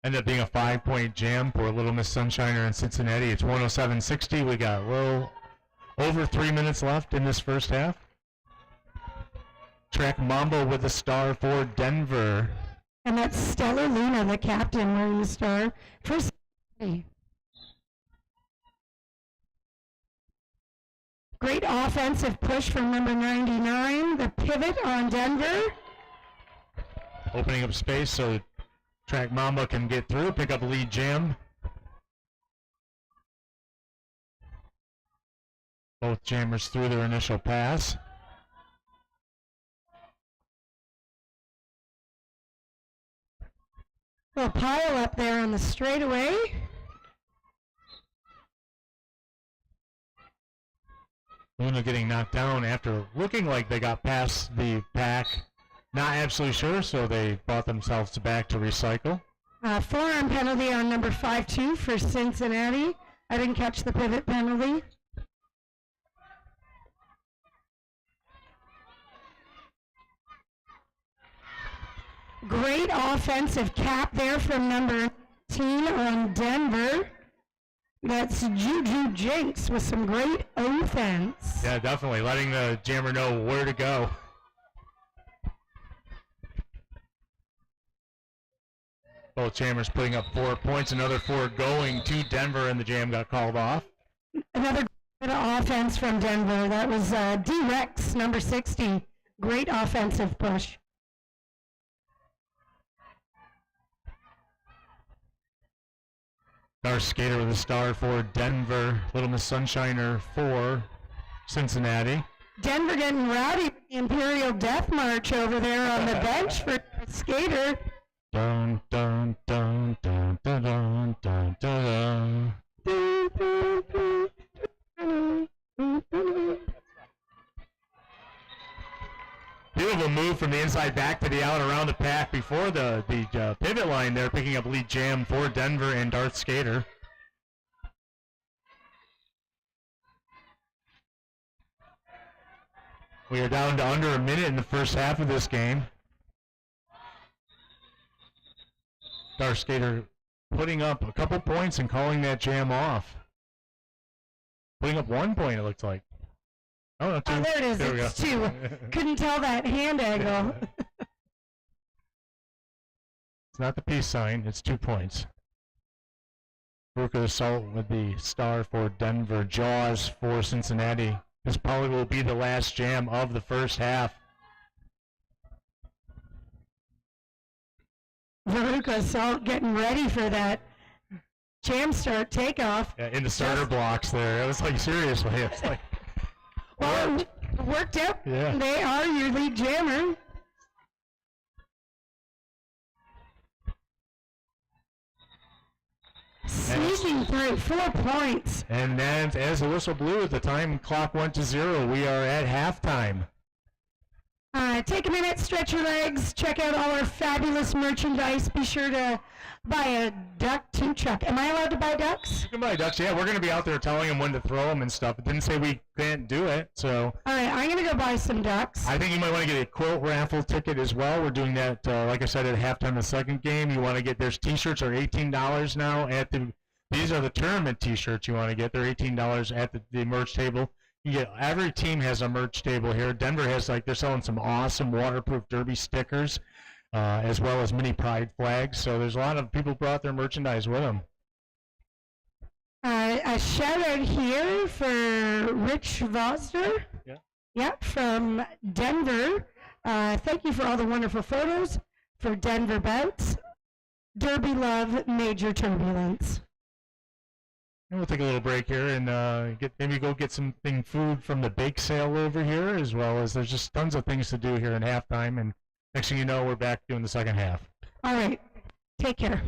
Ended up being a 5-point jam for Little Miss Sunshiner in Cincinnati. It's 107-60. We got a little over 3 minutes left in this first half. Track Mambo with the star for Denver. And that's Stella Luna, the captain, wearing the star for Cincinnati. Great offensive push from number 99, the pivot on Denver. Opening up space so Track Mamba can get through, pick up a lead jam. Both jammers through their initial pass. Little pile up there on the straightaway. Luna getting knocked down after looking like they got past the pack. Not absolutely sure, so they brought themselves back to recycle. Forearm penalty on number 5-2 for Cincinnati. I didn't catch the pivot penalty. Great offensive cap there from number 19 on Denver. That's Juju Jinx with some great offense. Yeah, definitely. Letting the jammer know where to go. Both jammers putting up 4 points. Another 4 going to Denver, and the jam got called off. Another good offense from Denver. That was D-Rex, number 60. Great offensive push. Our skater with a star for Denver. Little Miss Sunshiner for Cincinnati. Denver getting rowdy with the Imperial Death March over there on the bench for skater. Dun dun dun dun dun dun dun dun dun. Beautiful move from the inside back to the out around the pack before the pivot line there, picking up lead jam for Denver and Darth Skater. We are down to under a minute in the first half of this game. Darth Skater putting up a couple points and calling that jam off. Putting up 1 point, it looks like. Oh, no, 2. Oh, there it is. There we It's go. 2. Couldn't tell that hand angle. It's not the peace sign, it's 2 points. Brooker Assault with the star for Denver. Jaws for Cincinnati. This probably will be the last jam of the first half. Veruca Assault getting ready for that jam start takeoff. Yeah, in the starter blocks there. It was like, seriously, it's like... Well, worked out. Yeah. They are your lead jammer. Sneaking through 4 points. And then, as the whistle blew, the time clock went to 0. We are at halftime. Take a minute, stretch your legs, check out all our fabulous merchandise. Be sure to buy a duck too, Chuck. Am I allowed to buy ducks? You can buy ducks. Yeah, we're going to be out there telling them when to throw them and stuff. It didn't say we can't do it, so. All right, I'm going to go buy some ducks. I think you might want to get a quilt raffle ticket as well. We're doing that, like I said, at halftime of the second game. You want to get, there's T-shirts are $18 now at the, these are the tournament T-shirts you want to get. They're $18 at the merch table. You get, every team has a merch table here. Denver has, like, they're selling some awesome waterproof derby stickers, as well as mini pride flags. So there's a lot of people brought their merchandise with them. A shout out here for Rich Vosder. Yeah. Yep, from Denver. Thank you for all the wonderful photos for Denver Bouts. Derby Love, Major Turbulence. And we'll take a little break here and maybe go get something food from the bake sale over here, as well as there's just tons of things to do here in halftime. And next thing you know, we're back doing the second half. All right, take care.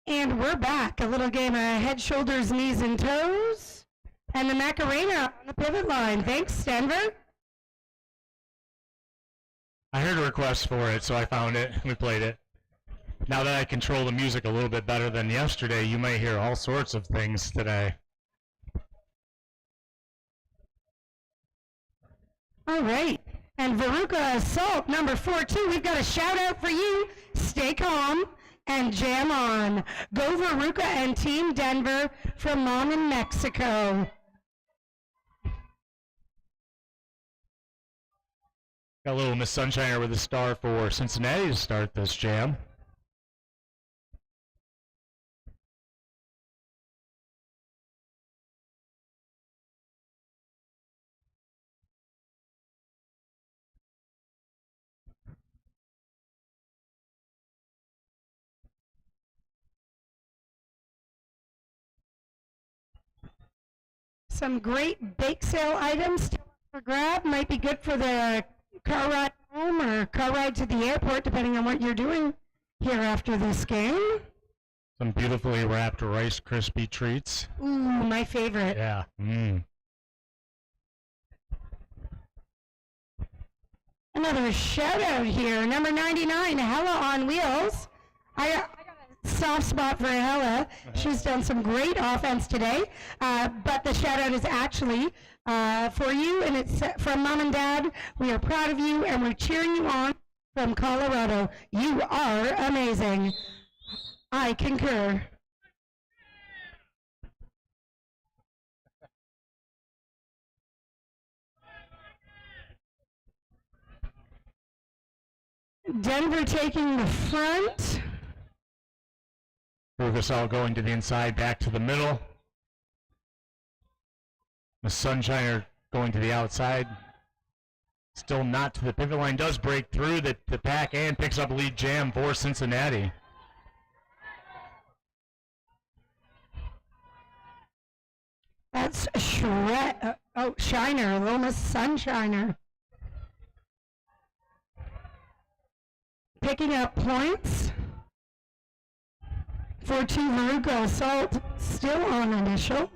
And we're back. A little game of head, shoulders, knees, and toes. And the Macarena on the pivot line. Thanks, Denver. I heard a request for it, so I found it. We played it. Now that I control the music a little bit better than yesterday, you may hear all sorts of things today. All right. And Veruca Assault, number 4-2. We've got a shout out for you. Stay calm and jam on. Go Veruca and Team Denver from Mom in Mexico. Got a little Miss Sunshiner with a star for Cincinnati to start this jam. Some great bake sale items still up for grab. Might be good for the car ride home or car ride to the airport, depending on what you're doing here after this game. Some beautifully wrapped Rice Krispie treats. Ooh, my favorite. Yeah. Another shout out here. Number 99, Hella on Wheels. I got a soft spot for Hella. She's done some great offense today. But the shout out is actually for you, and it's from Mom and Dad. We are proud of you, and we're cheering you on from Colorado. You are amazing. I concur. Denver taking the front. Rufusall going to the inside, back to the middle. The Sunshiner going to the outside. Still not to the pivot line. Does break through the pack and picks up lead jam for Cincinnati. That's Shiner, Little Miss Sunshiner. Picking up points. 4-2 Veruca Assault, still on initial.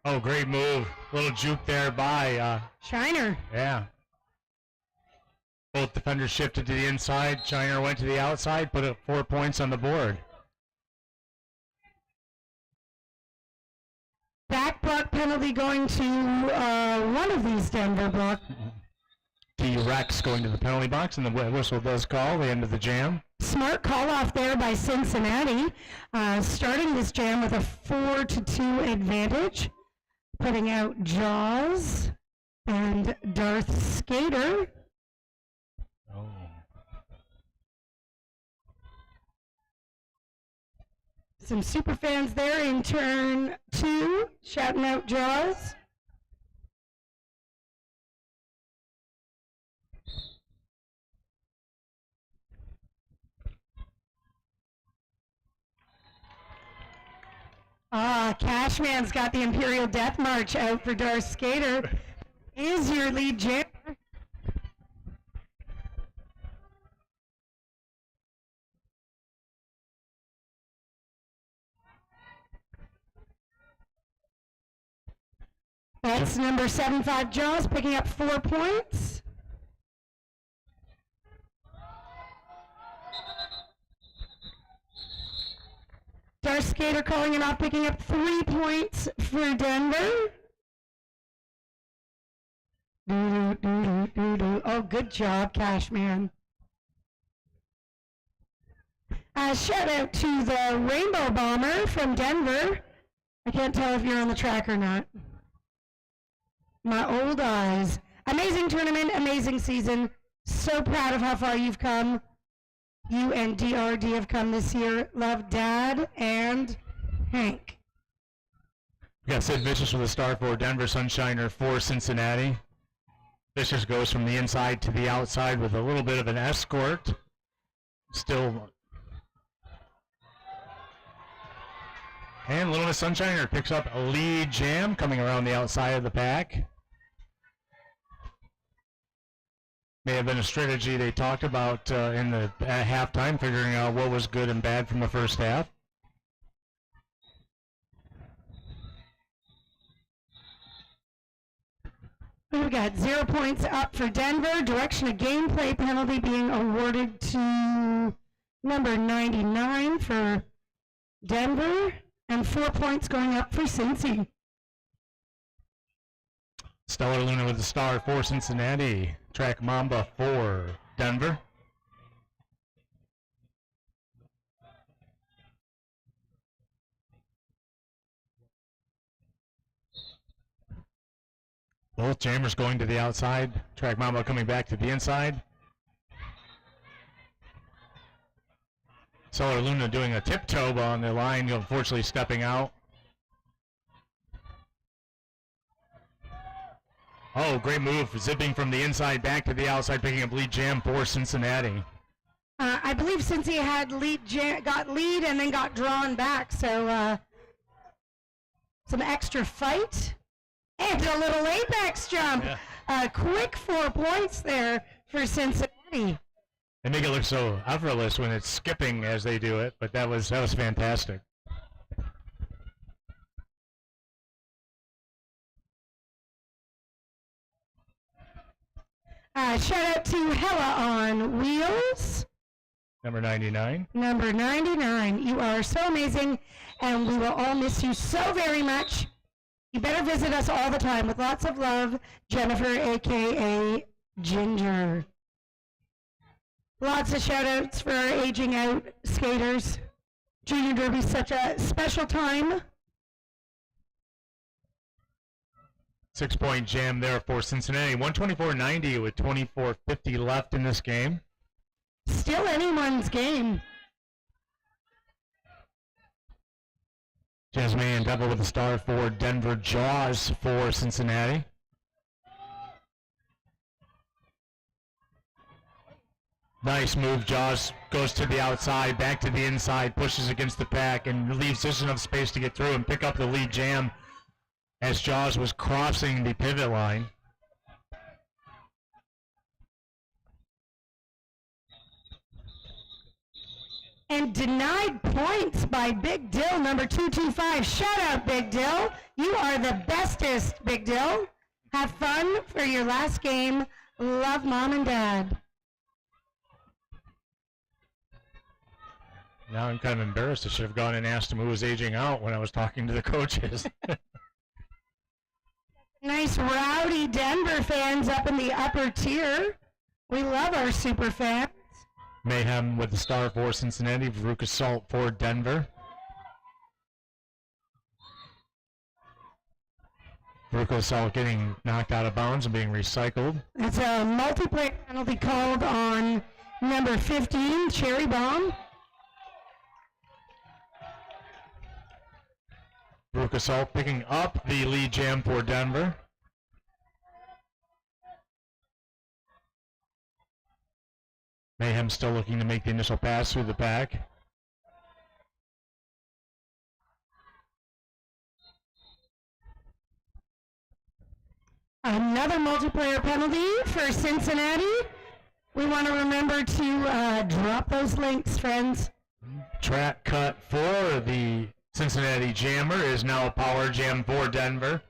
Oh, great move. Little juke there by Shiner. Yeah. Both defenders shifted to the inside. Shiner went to the outside, put up 4 points on the board. Back block penalty going to one of these Denver blocks. T-Rex going to the penalty box, and the whistle does call the end of the jam. Smart call off there by Cincinnati, starting this jam with a 4-2 advantage, putting out Jaws and Darth Skater. Oh. Some super fans there in turn 2, shouting out Jaws. Cashman's got the Imperial Death March out for Darth Skater. Is your lead jammer. That's number 75 Jaws picking up 4 points. Darth Skater calling it off, picking up 3 points for Denver. Oh, good job, Cashman. Shout out to the Rainbow Bomber from Denver. I can't tell if you're on the track or not. My old eyes. Amazing tournament, amazing season. So proud of how far you've come. You and JRDA have come this year. Love, Dad and Hank. We got Sid Vicious with a star for Denver, Sunshiner for Cincinnati. Vicious goes from the inside to the outside with a little bit of an escort. Still And Little Miss Sunshiner picks up a lead jam coming around the outside of the pack. May have been a strategy they talked about in the halftime, figuring out what was good and bad from the first half. We got 0 points up for Denver. Direction of gameplay penalty being awarded to number 99 for Denver, and 4 points going up for Cincy. Stellar Luna with the star for Cincinnati. Track Mamba for Denver. Both jammers going to the outside. Track Mamba coming back to the inside. Stellar Luna doing a tiptoe on the line, unfortunately stepping out. Oh, great move, zipping from the inside back to the outside, picking up lead jam for Cincinnati. I believe Cincy had got lead and then got drawn back, so some extra fight. And a little apex jump. Yeah. A quick 4 points there for Cincinnati. They make it look so effortless when it's skipping as they do it, but that was fantastic. Shout out to Hella on Wheels. Number 99. Number 99. You are so amazing, and we will all miss you so very much. You better visit us all the time. With lots of love, Jennifer, a.k.a. Ginger. Lots of shout-outs for our aging out skaters. Junior Derby, such a special time. 6 point jam there for Cincinnati. 124.90 with 24.50 left in this game. Still anyone's game. Jasmine Devil with the star for Denver. Jaws for Cincinnati. Nice move. Jaws goes to the outside, back to the inside, pushes against the pack, and leaves just enough space to get through and pick up the lead jam as Jaws was crossing the pivot line. And denied points by Big Dill, number 225. Shout out, Big Dill. You are the bestest, Big Dill. Have fun for your last game. Love, Mom and Dad. Now I'm kind of embarrassed. I should have gone and asked him who was aging out when I was talking to the coaches. Nice rowdy Denver fans up in the upper tier. We love our super fans. Mayhem with the star for Cincinnati. Veruca Salt for Denver. Veruca Salt getting knocked out of bounds and being recycled. That's a multiplayer penalty called on number 15, Cherry Bomb. Veruca Salt picking up the lead jam for Denver. Mayhem still looking to make the initial pass through the pack. Another multiplayer penalty for Cincinnati. We want to remember to drop those links, friends. Track cut for the Cincinnati Jammer is now a power jam for Denver.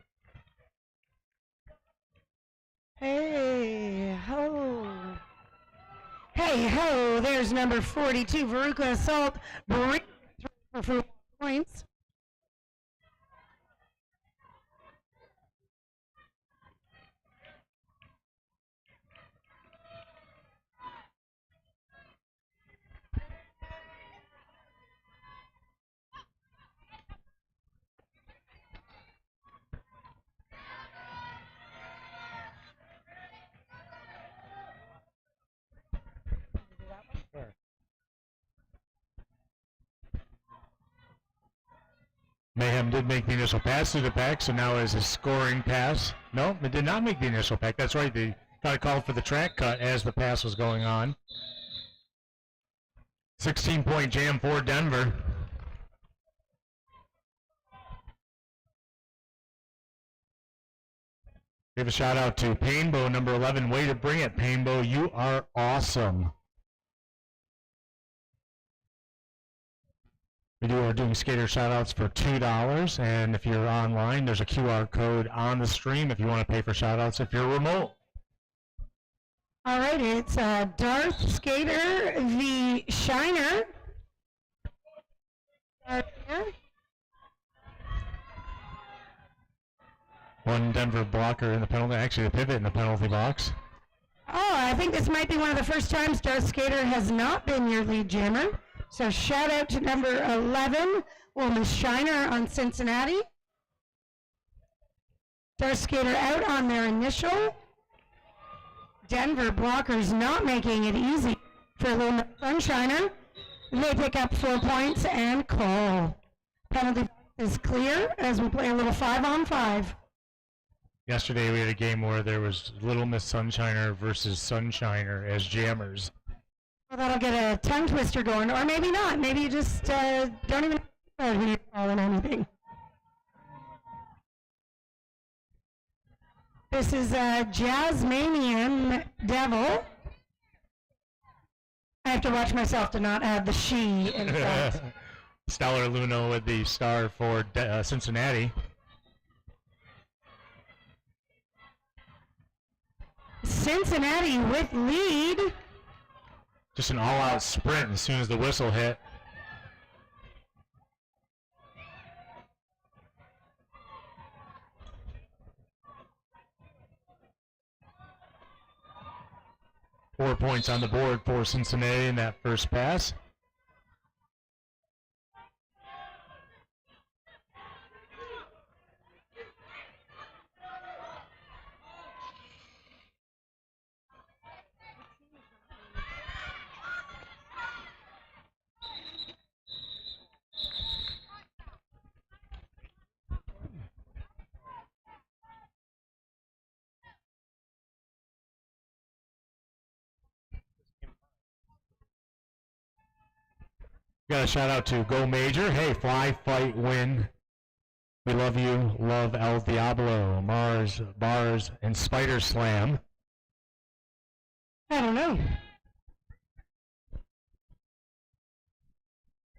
Hey ho. Hey ho, there's number 42, Veruca Assault, breaking through for 4 points. Mayhem did make the initial pass through the pack, so now is a scoring pass. No, it did not make the initial pack. That's right. They got a call for the track cut as the pass was going on. 16 point jam for Denver. Give a shout out to Painbow, number 11. Way to bring it, Painbow. You are awesome. We are doing skater shout outs for $2. And if you're online, there's a QR code on the stream if you want to pay for shout outs if you're remote. All right, it's Darth Skater v. Shiner. One Denver blocker in the penalty, actually the pivot in the penalty box. Oh, I think this might be one of the first times Darth Skater has not been your lead jammer. So shout out to number 11, Miss Shiner on Cincinnati. Darth Skater out on their initial. Denver blockers not making it easy for little Miss Sunshiner. They pick up 4 points and call. Penalty is clear as we play a little 5-on-5. Yesterday we had a game where there was Little Miss Sunshiner versus Sunshiner as jammers. Well, that'll get a tongue twister going, or maybe not. Maybe you just don't even know who you're calling anything. This is Jasmanian Devil. I have to watch myself to not add the she in front. Stellar Luno with the star for Cincinnati. Cincinnati with lead. Just an all-out sprint as soon as the whistle hit. Four points on the board for Cincinnati in that first pass. Got a shout out to Go Major. Hey, fly, fight, win. We love you. Love El Diablo, Mars, Bars, and Spider Slam. I don't know.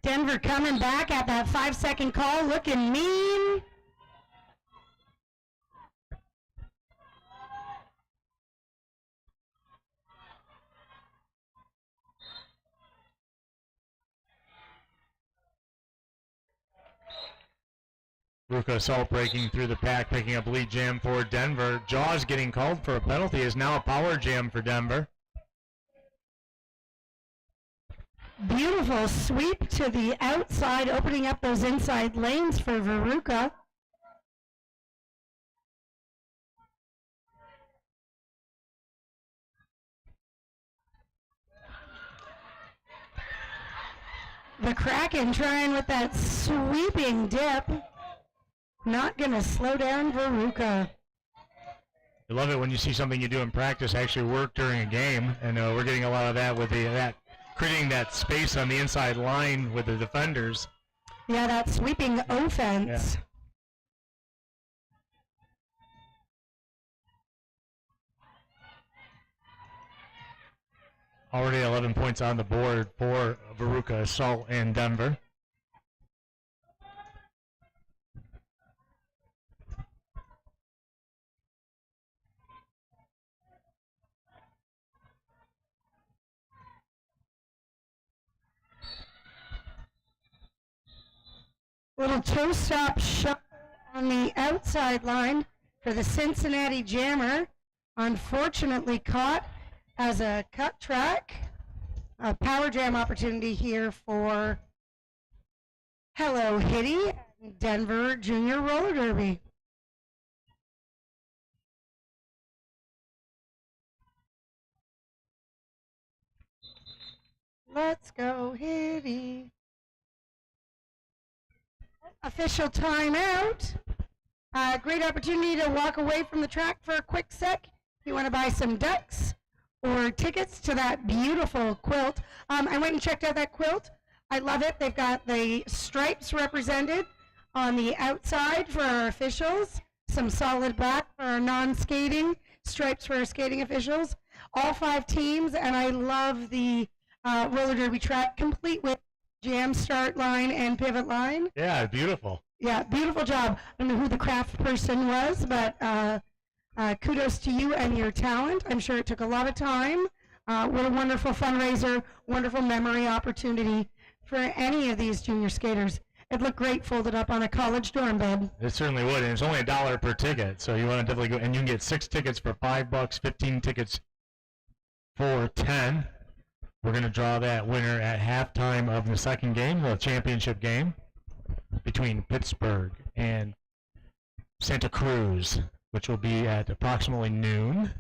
Denver coming back at that 5-second call, looking mean. Ruka Assault breaking through the pack, picking up lead jam for Denver. Jaws getting called for a penalty is now a power jam for Denver. Beautiful sweep to the outside, opening up those inside lanes for Veruca. The Kraken trying with that sweeping dip. Not going to slow down Veruca. I love it when you see something you do in practice actually work during a game, and we're getting a lot of that with that creating that space on the inside line with the defenders. Yeah, that sweeping offense. Yeah. Already 11 points on the board for Veruca Assault and Denver. Little toe stop shot on the outside line for the Cincinnati Jammer. Unfortunately caught as a cut track. A power jam opportunity here for Hello Hitty and Denver Junior Roller Derby. Let's go Hitty. Official timeout. Great opportunity to walk away from the track for a quick sec. If you want to buy some ducks or tickets to that beautiful quilt. I went and checked out that quilt. I love it. They've got the stripes represented on the outside for our officials. some solid black for our non-skating, stripes for our skating officials. All 5 teams, and I love the roller derby track, complete with jam start line and pivot line. Yeah, beautiful. Yeah, beautiful job. I don't know who the craft person was, but kudos to you and your talent. I'm sure it took a lot of time. What a wonderful fundraiser, wonderful memory opportunity for any of these junior skaters. It looked great folded up on a college dorm bed. It certainly would, and it's only $1 per ticket, so you want to definitely go. And you can get 6 tickets for $5, 15 tickets for 10. We're going to draw that winner at halftime of the second game, the championship game between Pittsburgh and Santa Cruz, which will be at approximately noon.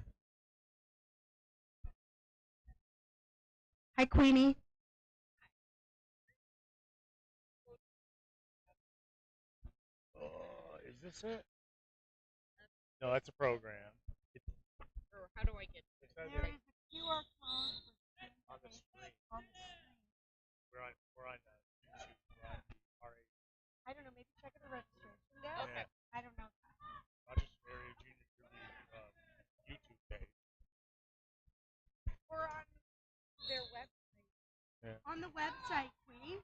Hi, Queenie. Is this it? No, that's a program. Or how do I get There is a QR code On the screen. We're on YouTube. We're on RA. I don't know, maybe check the registration desk. Okay. I don't know. Rochester Area Junior YouTube page. Or on their website. Yeah. On the website, Queenie.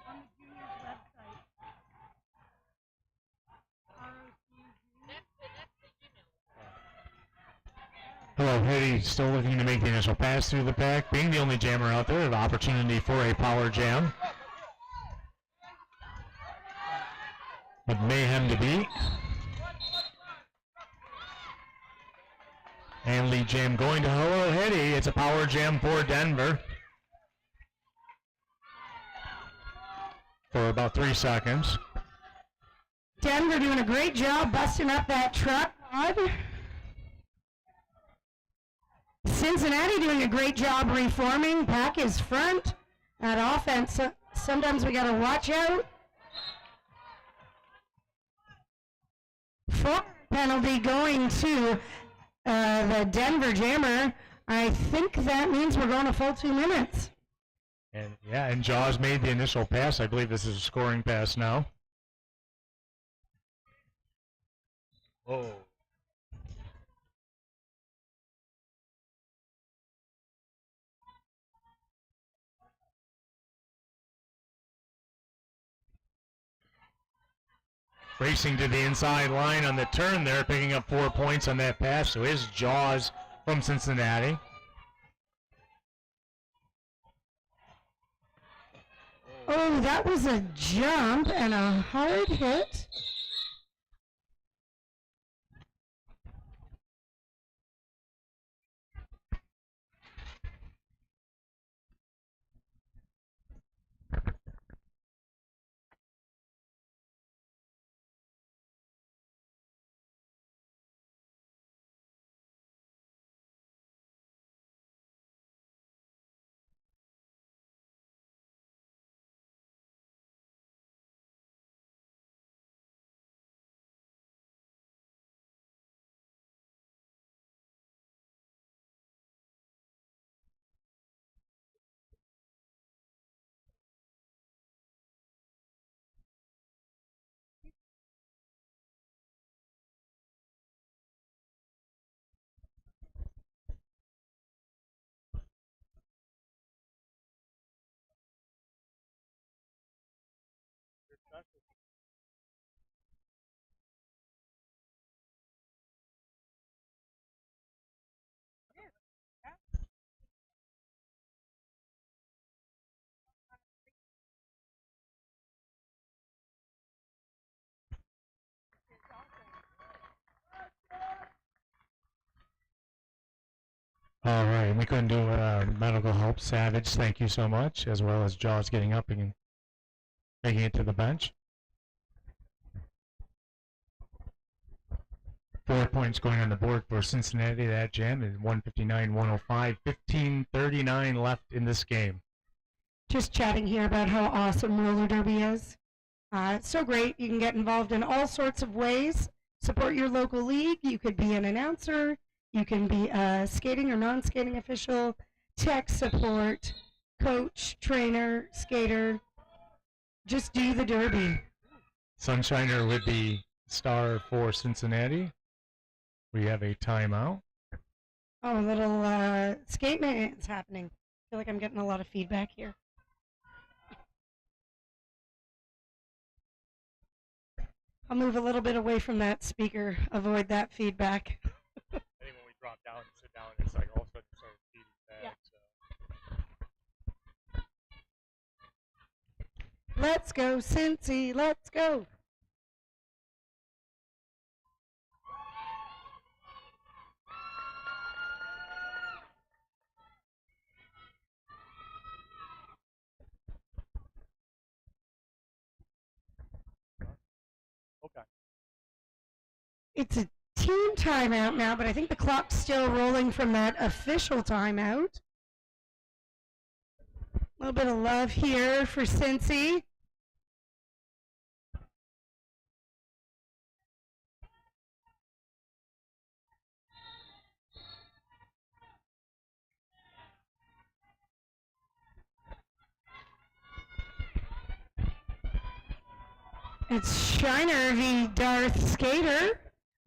On the juniors' website. Hello, Hetty, still looking to make the initial pass through the pack. Being the only jammer out there, an opportunity for a power jam. With mayhem to beat. And lead jam going to Hello, Hetty. It's a power jam for Denver. For about 3 seconds. Denver doing a great job busting up that truck rod. Cincinnati doing a great job reforming. Pack is front. That offense, sometimes we got to watch out. 4 penalty going to the Denver Jammer. I think that means we're going a full 2 minutes. And yeah, and Jaws made the initial pass. I believe this is a scoring pass now. Oh. Racing to the inside line on the turn there, picking up 4 points on that pass. So is Jaws from Cincinnati. Oh, that was a jump and a hard hit. All right, we couldn't do medical help. Savage, thank you so much, as well as Jaws getting up and making it to the bench. 4 points going on the board for Cincinnati. That jam is 159-105, 15:39 left in this game. Just chatting here about how awesome roller derby is. It's so great. You can get involved in all sorts of ways. Support your local league. You could be an announcer. You can be a skating or non-skating official, tech support, coach, trainer, skater. Just do the derby. Sunshiner with the star for Cincinnati. We have a timeout. Oh, a little skate maintenance happening. I feel like I'm getting a lot of feedback here. I'll move a little bit away from that speaker, avoid that feedback. I think when we drop down and sit down, it's like all of a sudden it starts feeding back. Yeah. Let's go, Cincy, let's go. Okay. It's a team timeout now, but I think the clock's still rolling from that official timeout. A little bit of love here for Cincy. It's Shiner v. Darth Skater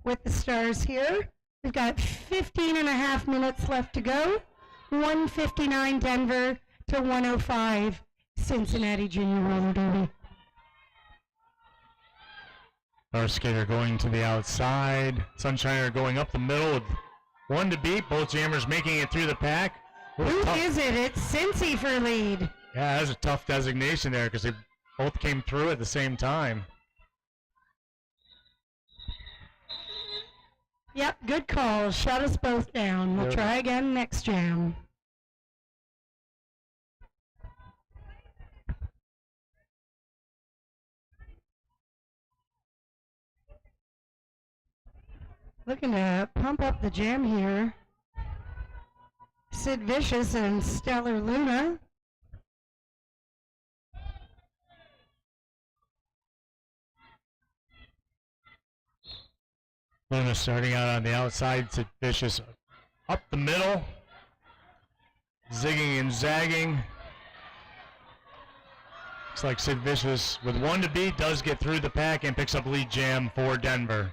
with the stars here. We've got 15 and a half minutes left to go. 159 Denver to 105 Cincinnati Junior Roller Derby. Darth Skater going to the outside. Sunshiner going up the middle with one to beat. Both jammers making it through the pack. Who is it? It's Cincy for lead. Yeah, that's a tough designation there because they both came through at the same time. Yep, good call. Shut us both down. We'll try again next jam. Looking to pump up the jam here. Sid Vicious and Stellar Luna. Luna starting out on the outside, Sid Vicious up the middle, zigging and zagging. Looks like Sid Vicious, with one to beat, does get through the pack and picks up lead jam for Denver.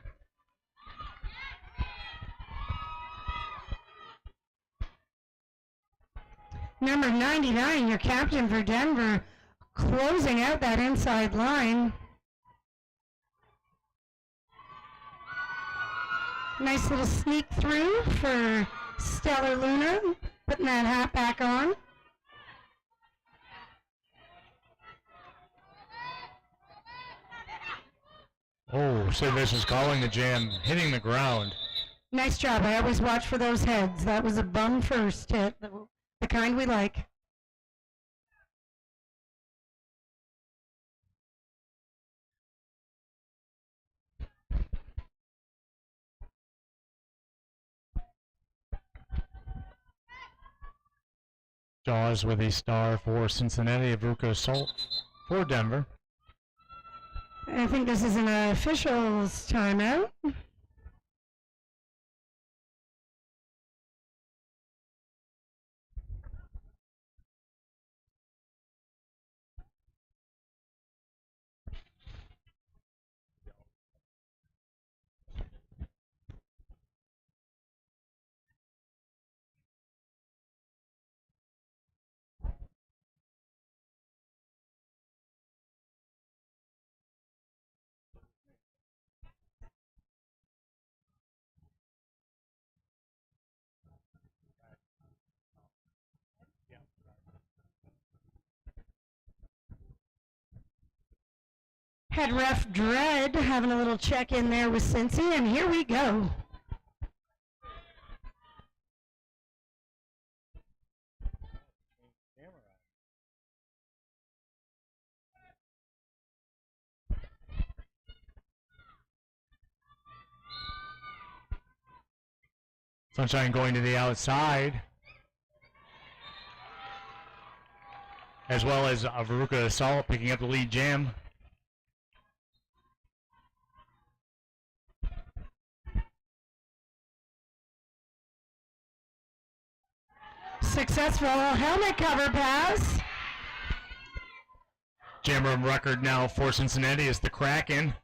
Number 99, your captain for Denver, closing out that inside line. Nice little sneak through for Stellar Luna, putting that hat back on. Oh, Sid Vicious calling the jam, hitting the ground. Nice job. I always watch for those heads. That was a bum first hit, the kind we like. Jaws with a star for Cincinnati, Avuka Salt for Denver. I think this is an official's timeout. Head ref Dread having a little check in there with Cincy, and here we go. Sunshine going to the outside, as well as Avuka Assault picking up the lead jam. Successful helmet cover pass. Jam room record now for Cincinnati is the Kraken.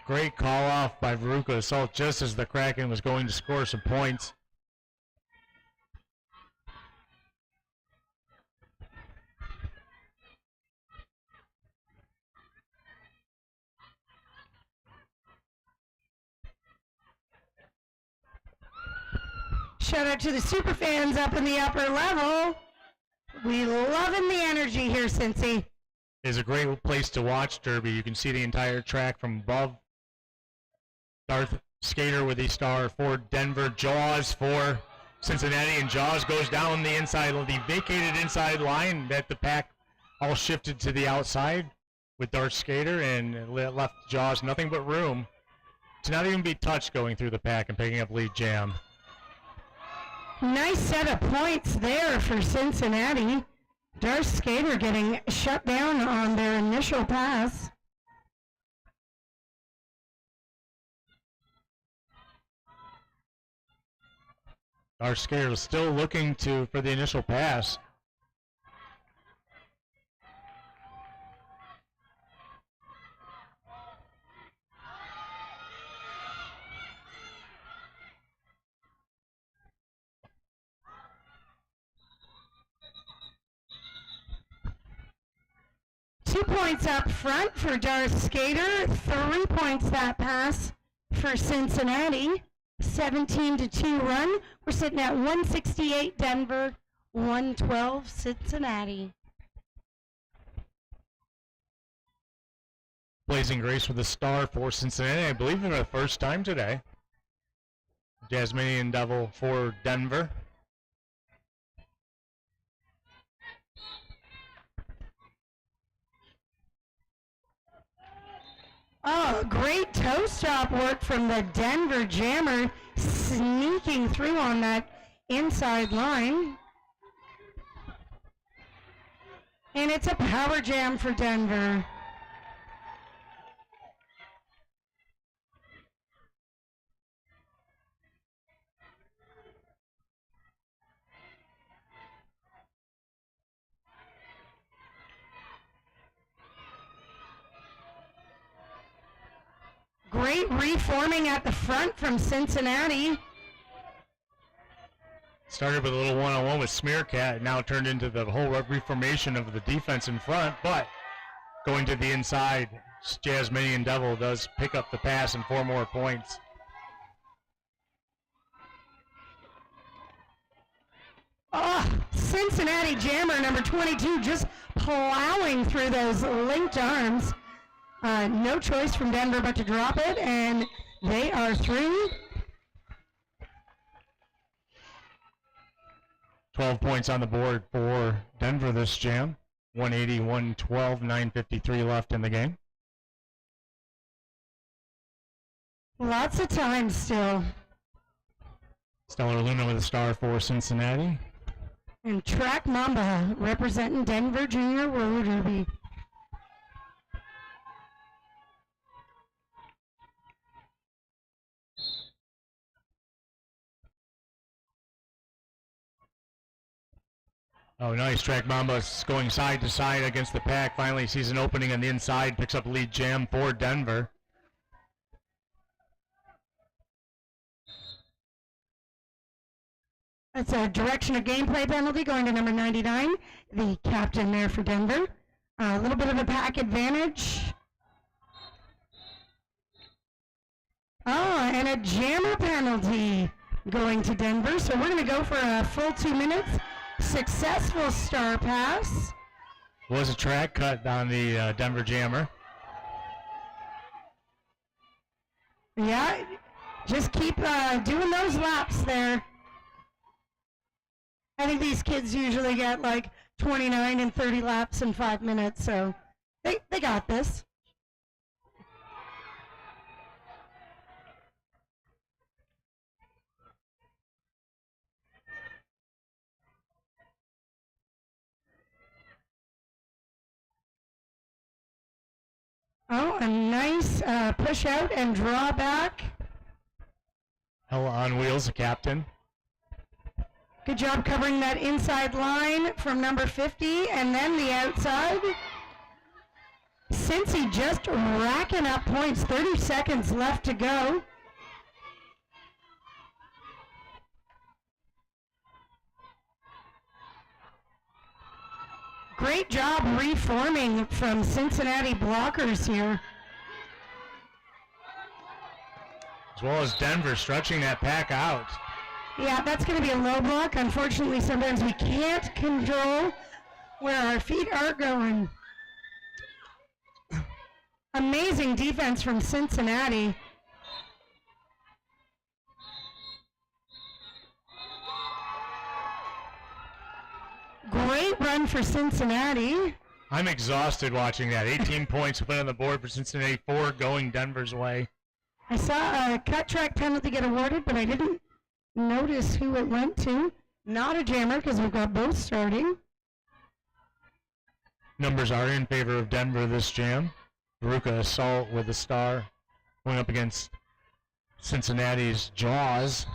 Great call off by Veruca Assault just as the Kraken was going to score some points. Shout out to the super fans up in the upper level. We loving the energy here, Cincy. It is a great place to watch Derby. You can see the entire track from above. Darth Skater with a star for Denver. Jaws for Cincinnati, and Jaws goes down the inside, the vacated inside line that the pack all shifted to the outside with Darth Skater, and left Jaws nothing but room to not even be touched going through the pack and picking up lead jam. Nice set of points there for Cincinnati. Darth Skater getting shut down on their initial pass. Darth Skater was still looking for the initial pass. Points up front for Darth Skater, 3 points that pass for Cincinnati. 17-2 run. We're sitting at 168 Denver, 112 Cincinnati. Blazing Grace with a star for Cincinnati, I believe for the first time today. Jasminian Devil for Denver. Oh, great toe stop work from the Denver Jammer, sneaking through on that inside line. And it's a power jam for Denver. Great reforming at the front from Cincinnati. Started with a little one-on-one with Smearcat, now turned into the whole reformation of the defense in front, but going to the inside, Jasminian Devil does pick up the pass and 4 more points. Oh, Cincinnati Jammer, number 22, just plowing through those linked arms. No choice from Denver but to drop it, and they are through. 12 points on the board for Denver this jam. 180, 112, 9:53 left in the game. Lots of time still. Stellar Luna with a star for Cincinnati. And Track Mamba representing Denver Junior Roller Derby. Oh, nice. Track Mamba going side to side against the pack. Finally sees an opening on the inside, picks up lead jam for Denver. That's a direction of gameplay penalty going to number 99, the captain there for Denver. A little bit of a pack advantage. Oh, and a jammer penalty going to Denver. So we're going to go for a full 2 minutes. Successful star pass. Was a track cut on the Denver Jammer. Yeah, just keep doing those laps there. I think these kids usually get like 29 and 30 laps in 5 minutes, so they got this. Oh, a nice push out and draw back. Hella on wheels, the captain. Good job covering that inside line from number 50 and then the outside. Cincy just racking up points. 30 seconds left to go. Great job reforming from Cincinnati blockers here. As well as Denver stretching that pack out. Yeah, that's going to be a low block. Unfortunately, sometimes we can't control where our feet are going. Amazing defense from Cincinnati. Great run for Cincinnati. I'm exhausted watching that. 18 points put on the board for Cincinnati, 4 going Denver's way. I saw a cut track penalty get awarded, but I didn't notice who it went to. Not a jammer because we've got both starting. Numbers are in favor of Denver this jam. Veruca Assault with a star going up against Cincinnati's Jaws.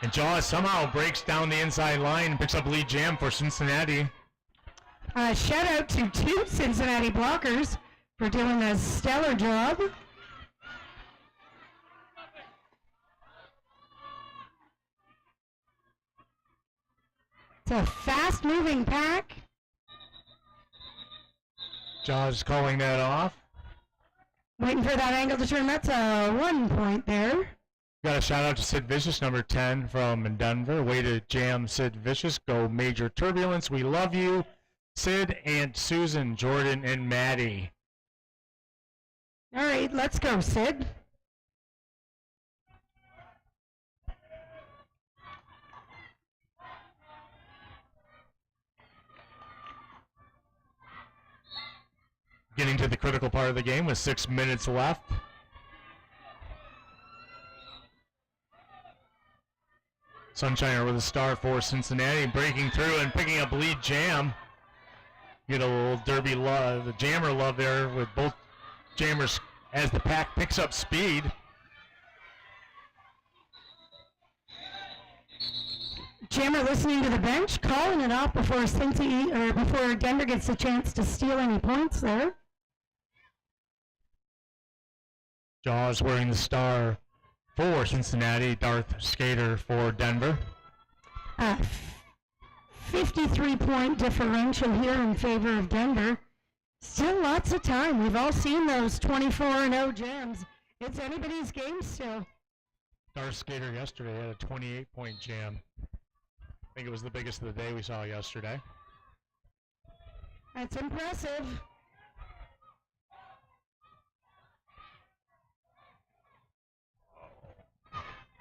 And Jaws somehow breaks down the inside line and picks up lead jam for Cincinnati. Shout out to 2 Cincinnati blockers for doing a stellar job. It's a fast-moving pack. Jaws calling that off. Waiting for that angle to turn. That's a 1 point there. Got a shout out to Sid Vicious, number 10 from Denver. Way to jam, Sid Vicious. Go Major Turbulence. We love you. Sid, Aunt Susan, Jordan, and Maddie. All right, let's go, Sid. Getting to the critical part of the game with 6 minutes left. Sunshiner with a star for Cincinnati, breaking through and picking up lead jam. Get a little derby love, the jammer love there with both jammers as the pack picks up speed. Jammer listening to the bench, calling it off before before Denver gets a chance to steal any points there. Jaws wearing the star for Cincinnati, Darth Skater for Denver. 53-point differential here in favor of Denver. Still lots of time. We've all seen those 24-0 jams. It's anybody's game still. Darth Skater yesterday had a 28-point jam. I think it was the biggest of the day we saw yesterday. That's impressive.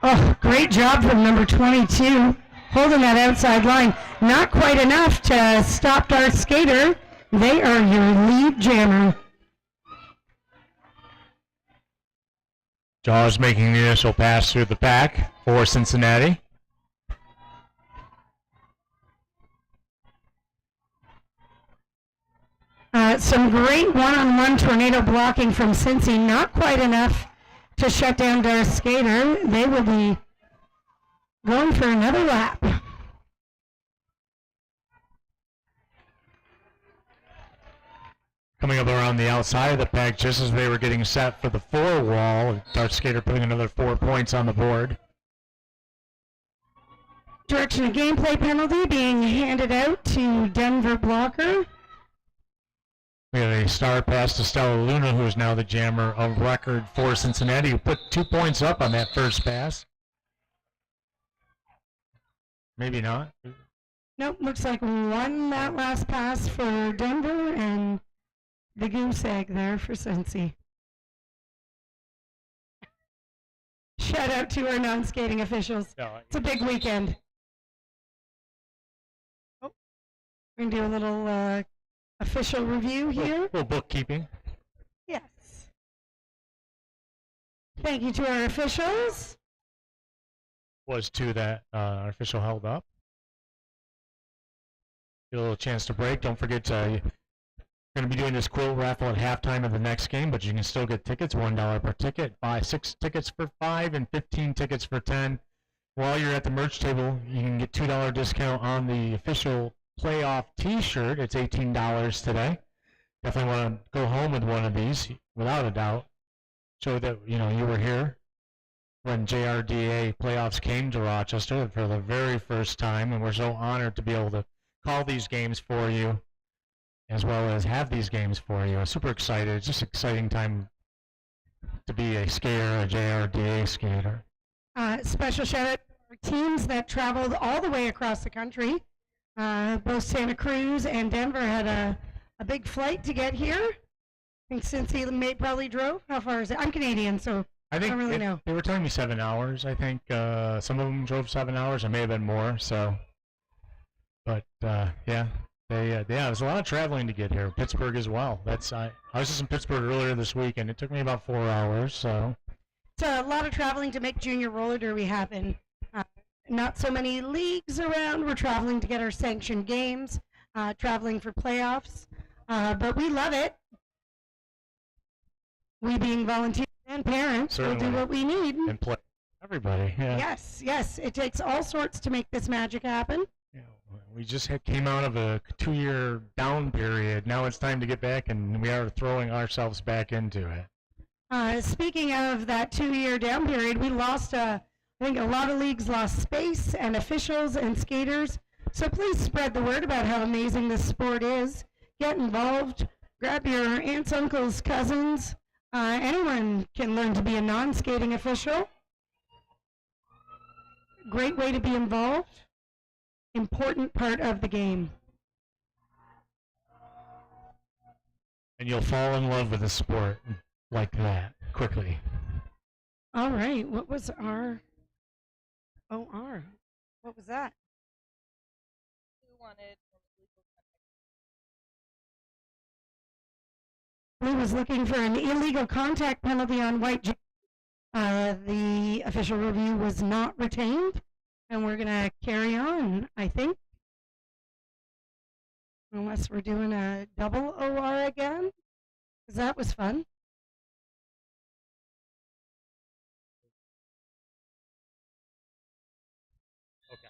Oh, great job from number 22, holding that outside line. Not quite enough to stop Darth Skater. They are your lead jammer. Jaws making the initial pass through the pack for Cincinnati. Some great one-on-one tornado blocking from Cincy. Not quite enough to shut down Darth Skater. They will be going for another lap. Coming up around the outside of the pack just as they were getting set for the 4 wall. Darth Skater putting another 4 points on the board. Direction of gameplay penalty being handed out to Denver blocker. We have a star pass to Stella Luna, who is now the jammer of record for Cincinnati, who put 2 points up on that first pass. Maybe not. Nope, looks like won that last pass for Denver and the goose egg there for Cincy. Shout out to our non-skating officials. It's a big weekend. Oh, we're going to do a little official review here. Little bookkeeping. Yes. Thank you to our officials. Was 2 that our official held up. Get a little chance to break. Don't forget we're going to be doing this quote raffle at halftime of the next game, but you can still get tickets, $1 per ticket. Buy 6 tickets for $5 and 15 tickets for $10. While you're at the merch table, you can get $2 discount on the official playoff T-shirt. It's $18 today. Definitely want to go home with one of these, without a doubt. Show that you were here when JRDA playoffs came to Rochester for the very first time, and we're so honored to be able to call these games for you, as well as have these games for you. I'm super excited. It's just an exciting time to be a skater, a JRDA skater. Special shout out to our teams that traveled all the way across the country. Both Santa Cruz and Denver had a big flight to get here. I think Cincy probably drove. How far is it? I'm Canadian, so I don't really know. They were telling me 7 hours. I think some of them drove 7 hours. It may have been more. So, but yeah, it was a lot of traveling to get here. Pittsburgh as well. I was just in Pittsburgh earlier this week, and it took me about 4 hours. So, it's a lot of traveling to make junior roller derby happen. Not so many leagues around. We're traveling to get our sanctioned games, traveling for playoffs, but we love it. We being volunteers and parents will do what we need. And play everybody. Yeah. Yes. It takes all sorts to make this magic happen. Yeah, we just came out of a 2-year down period. Now it's time to get back, and we are throwing ourselves back into it. Speaking of that 2-year down period, we lost, I think a lot of leagues lost space and officials and skaters. So please spread the word about how amazing this sport is. Get involved. Grab your aunts, uncles, cousins. Anyone can learn to be a non-skating official. Great way to be involved. Important part of the game. And you'll fall in love with the sport like that quickly. All right. What was our OR? What was that? Who wanted Blue was looking for an illegal contact penalty on white. The official review was not retained, and we're going to carry on, I think. Unless we're doing a double OR again, because that was fun. Okay.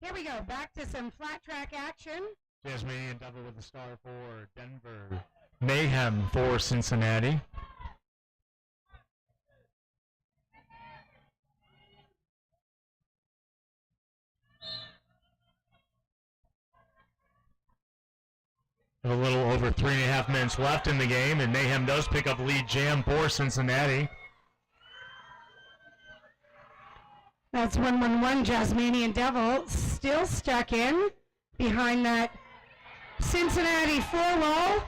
Here we go, back to some flat track action. Jasmine Devil with the star for Denver. Mayhem for Cincinnati. A little over 3.5 minutes left in the game, and Mayhem does pick up lead jam for Cincinnati. That's 1-1-1, Jasmanian Devil still stuck in behind that Cincinnati four-wall.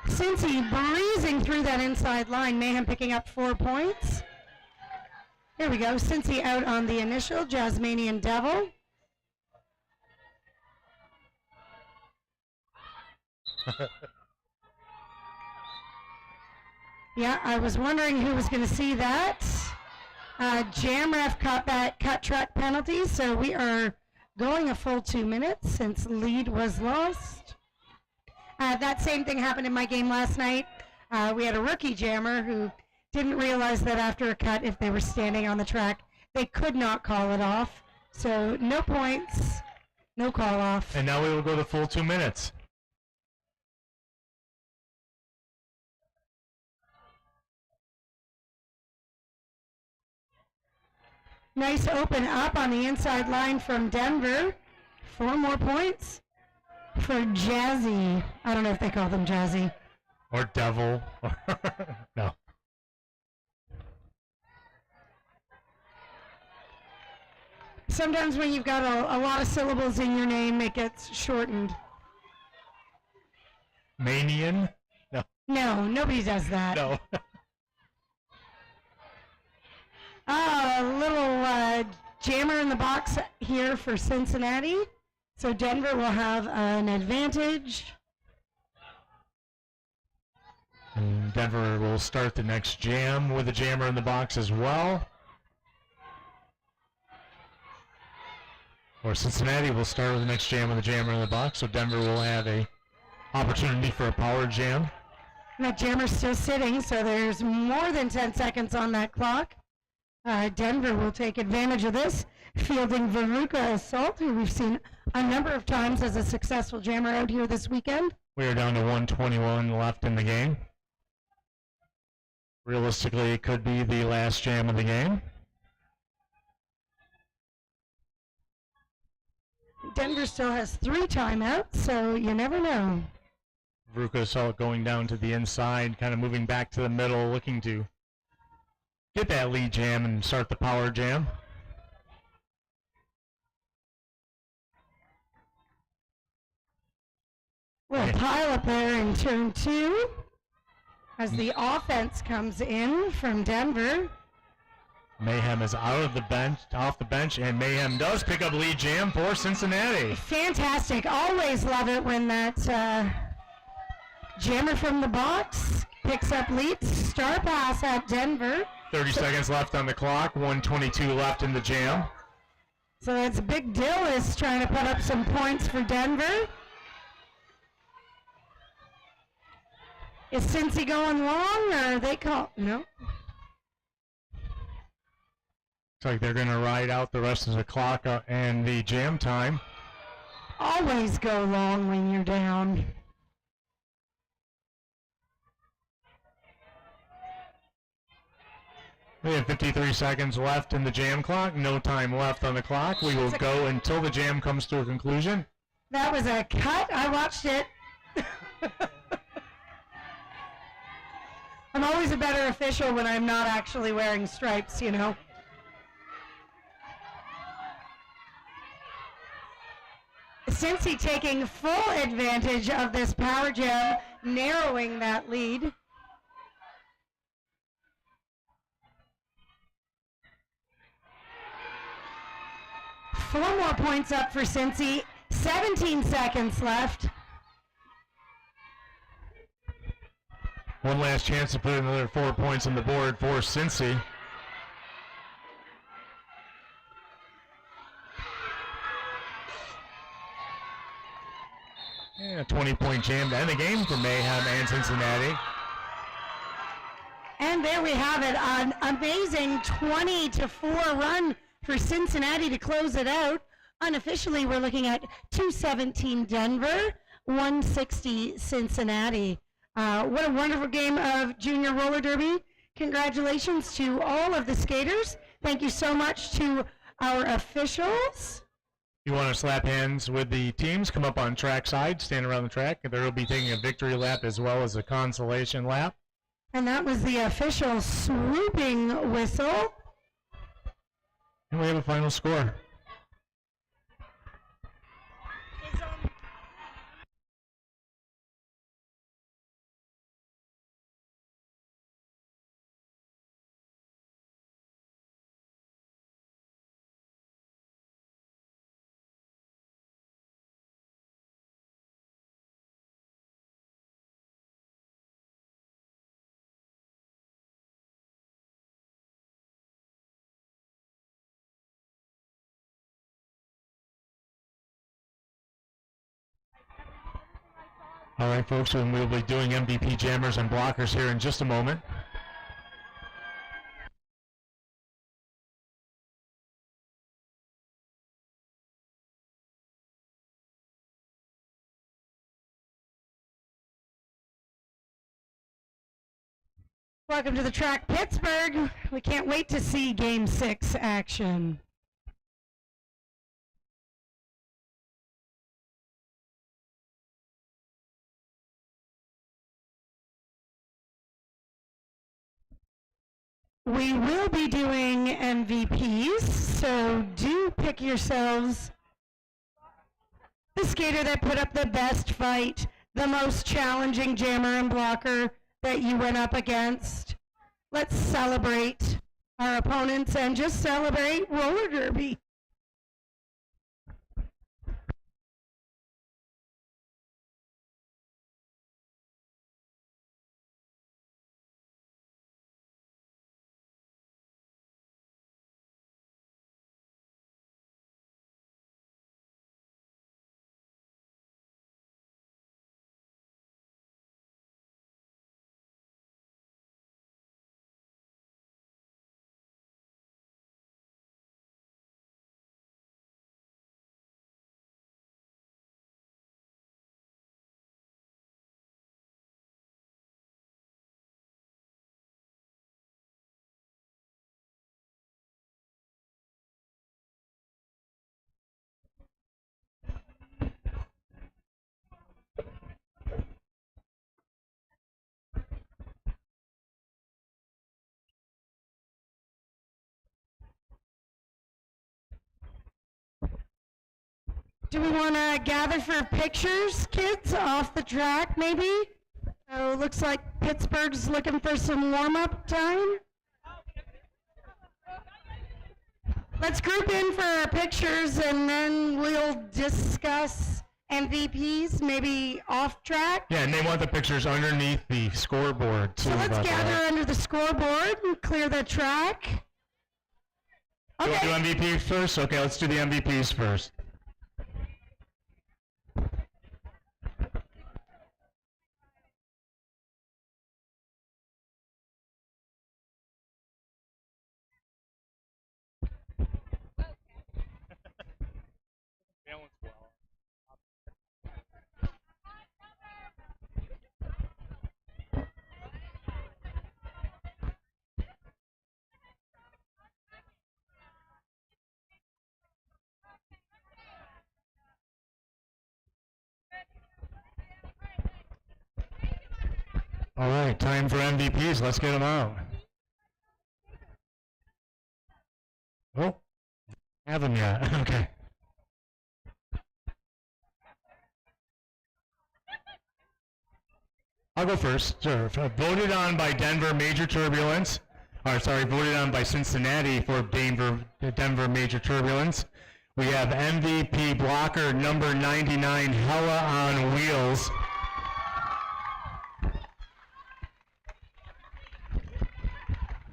Cincy breezing through that inside line. Mayhem picking up 4 points. Here we go. Cincy out on the initial. Jasmanian Devil. Yeah, I was wondering who was going to see that. Jam ref caught that cut track penalty, so we are going a full 2 minutes since lead was lost. That same thing happened in my game last night. We had a rookie jammer who didn't realize that after a cut, if they were standing on the track, they could not call it off. So no points, no call off. And now we will go the full 2 minutes. Nice open up on the inside line from Denver. 4 more points for Jazzy. I don't know if they call them Jazzy. Or Devil. No. Sometimes when you've got a lot of syllables in your name, it gets shortened. Manian? No. No, nobody does that. No. A little jammer in the box here for Cincinnati. So Denver will have an advantage. And Denver will start the next jam with a jammer in the box as well. Or Cincinnati will start with the next jam with a jammer in the box, so Denver will have a opportunity for a power jam. And that jammer's still sitting, so there's more than 10 seconds on that clock. Denver will take advantage of this, fielding Veruca Assault, who we've seen a number of times as a successful jammer out here this weekend. We are down to 121 left in the game. Realistically, it could be the last jam of the game. Denver still has 3 timeouts, so you never know. Veruca Assault going down to the inside, kind of moving back to the middle, looking to get that lead jam and start the power jam. We'll pile up there in turn 2 as the offense comes in from Denver. Mayhem is off the bench, and Mayhem does pick up lead jam for Cincinnati. Fantastic. Always love it when that jammer from the box picks up lead. Star pass at Denver. 30 seconds left on the clock, 122 left in the jam. So it's Big Dillis trying to put up some points for Denver. Is Cincy going long, or are they call? No. Looks like they're going to ride out the rest of the clock and the jam time. Always go long when you're down. We have 53 seconds left in the jam clock. No time left on the clock. We will go until the jam comes to a conclusion. That was a cut. I watched it. I'm always a better official when I'm not actually wearing stripes, you know. Cincy taking full advantage of this power jam, narrowing that lead. Four more points up for Cincy. 17 seconds left. One last chance to put another 4 points on the board for Cincy. And a 20-point jam to end the game for Mayhem and Cincinnati. And there we have it, an amazing 20-4 run for Cincinnati to close it out. Unofficially, we're looking at 217 Denver, 160 Cincinnati. What a wonderful game of junior roller derby. Congratulations to all of the skaters. Thank you so much to our officials. You want to slap hands with the teams, come up on track side, stand around the track. There will be taking a victory lap as well as a consolation lap. And that was the official swooping whistle. And we have a final score. All right, folks, and we'll be doing MVP jammers and blockers here in just a moment. Welcome to the track, Pittsburgh. We can't wait to see Game 6 action. We will be doing MVPs, so do pick yourselves the skater that put up the best fight, the most challenging jammer and blocker that you went up against. Let's celebrate our opponents and just celebrate roller derby. Do we want to gather for pictures, kids, off the track maybe? So looks like Pittsburgh's looking for some warm-up time. Let's group in for our pictures and then we'll discuss MVPs, maybe off track. Yeah, and they want the pictures underneath the scoreboard too. So let's by the way. gather under the scoreboard and clear the track. You want Okay. to do MVPs first? Okay, let's do the MVPs first. All right, time for MVPs. Let's get them out. Oh, have them yet? Okay. I'll go first. Sure. Voted on by Denver, Major Turbulence. Voted on by Cincinnati for Denver Major Turbulence. We have MVP blocker number 99, Hella on Wheels.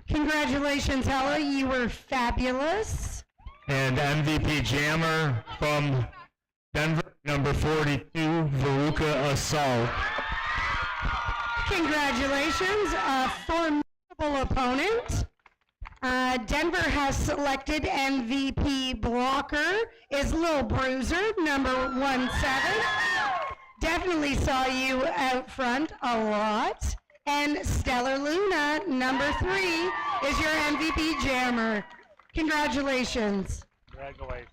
Congratulations, Hella. You were fabulous. And MVP jammer from Denver, number 42, Veruca Assault. Congratulations, a formidable opponent. Denver has selected MVP blocker is Lil Bruiser, number 17. Definitely saw you out front a lot. And Stellar Luna, number 3, is your MVP jammer. Congratulations. Congratulations.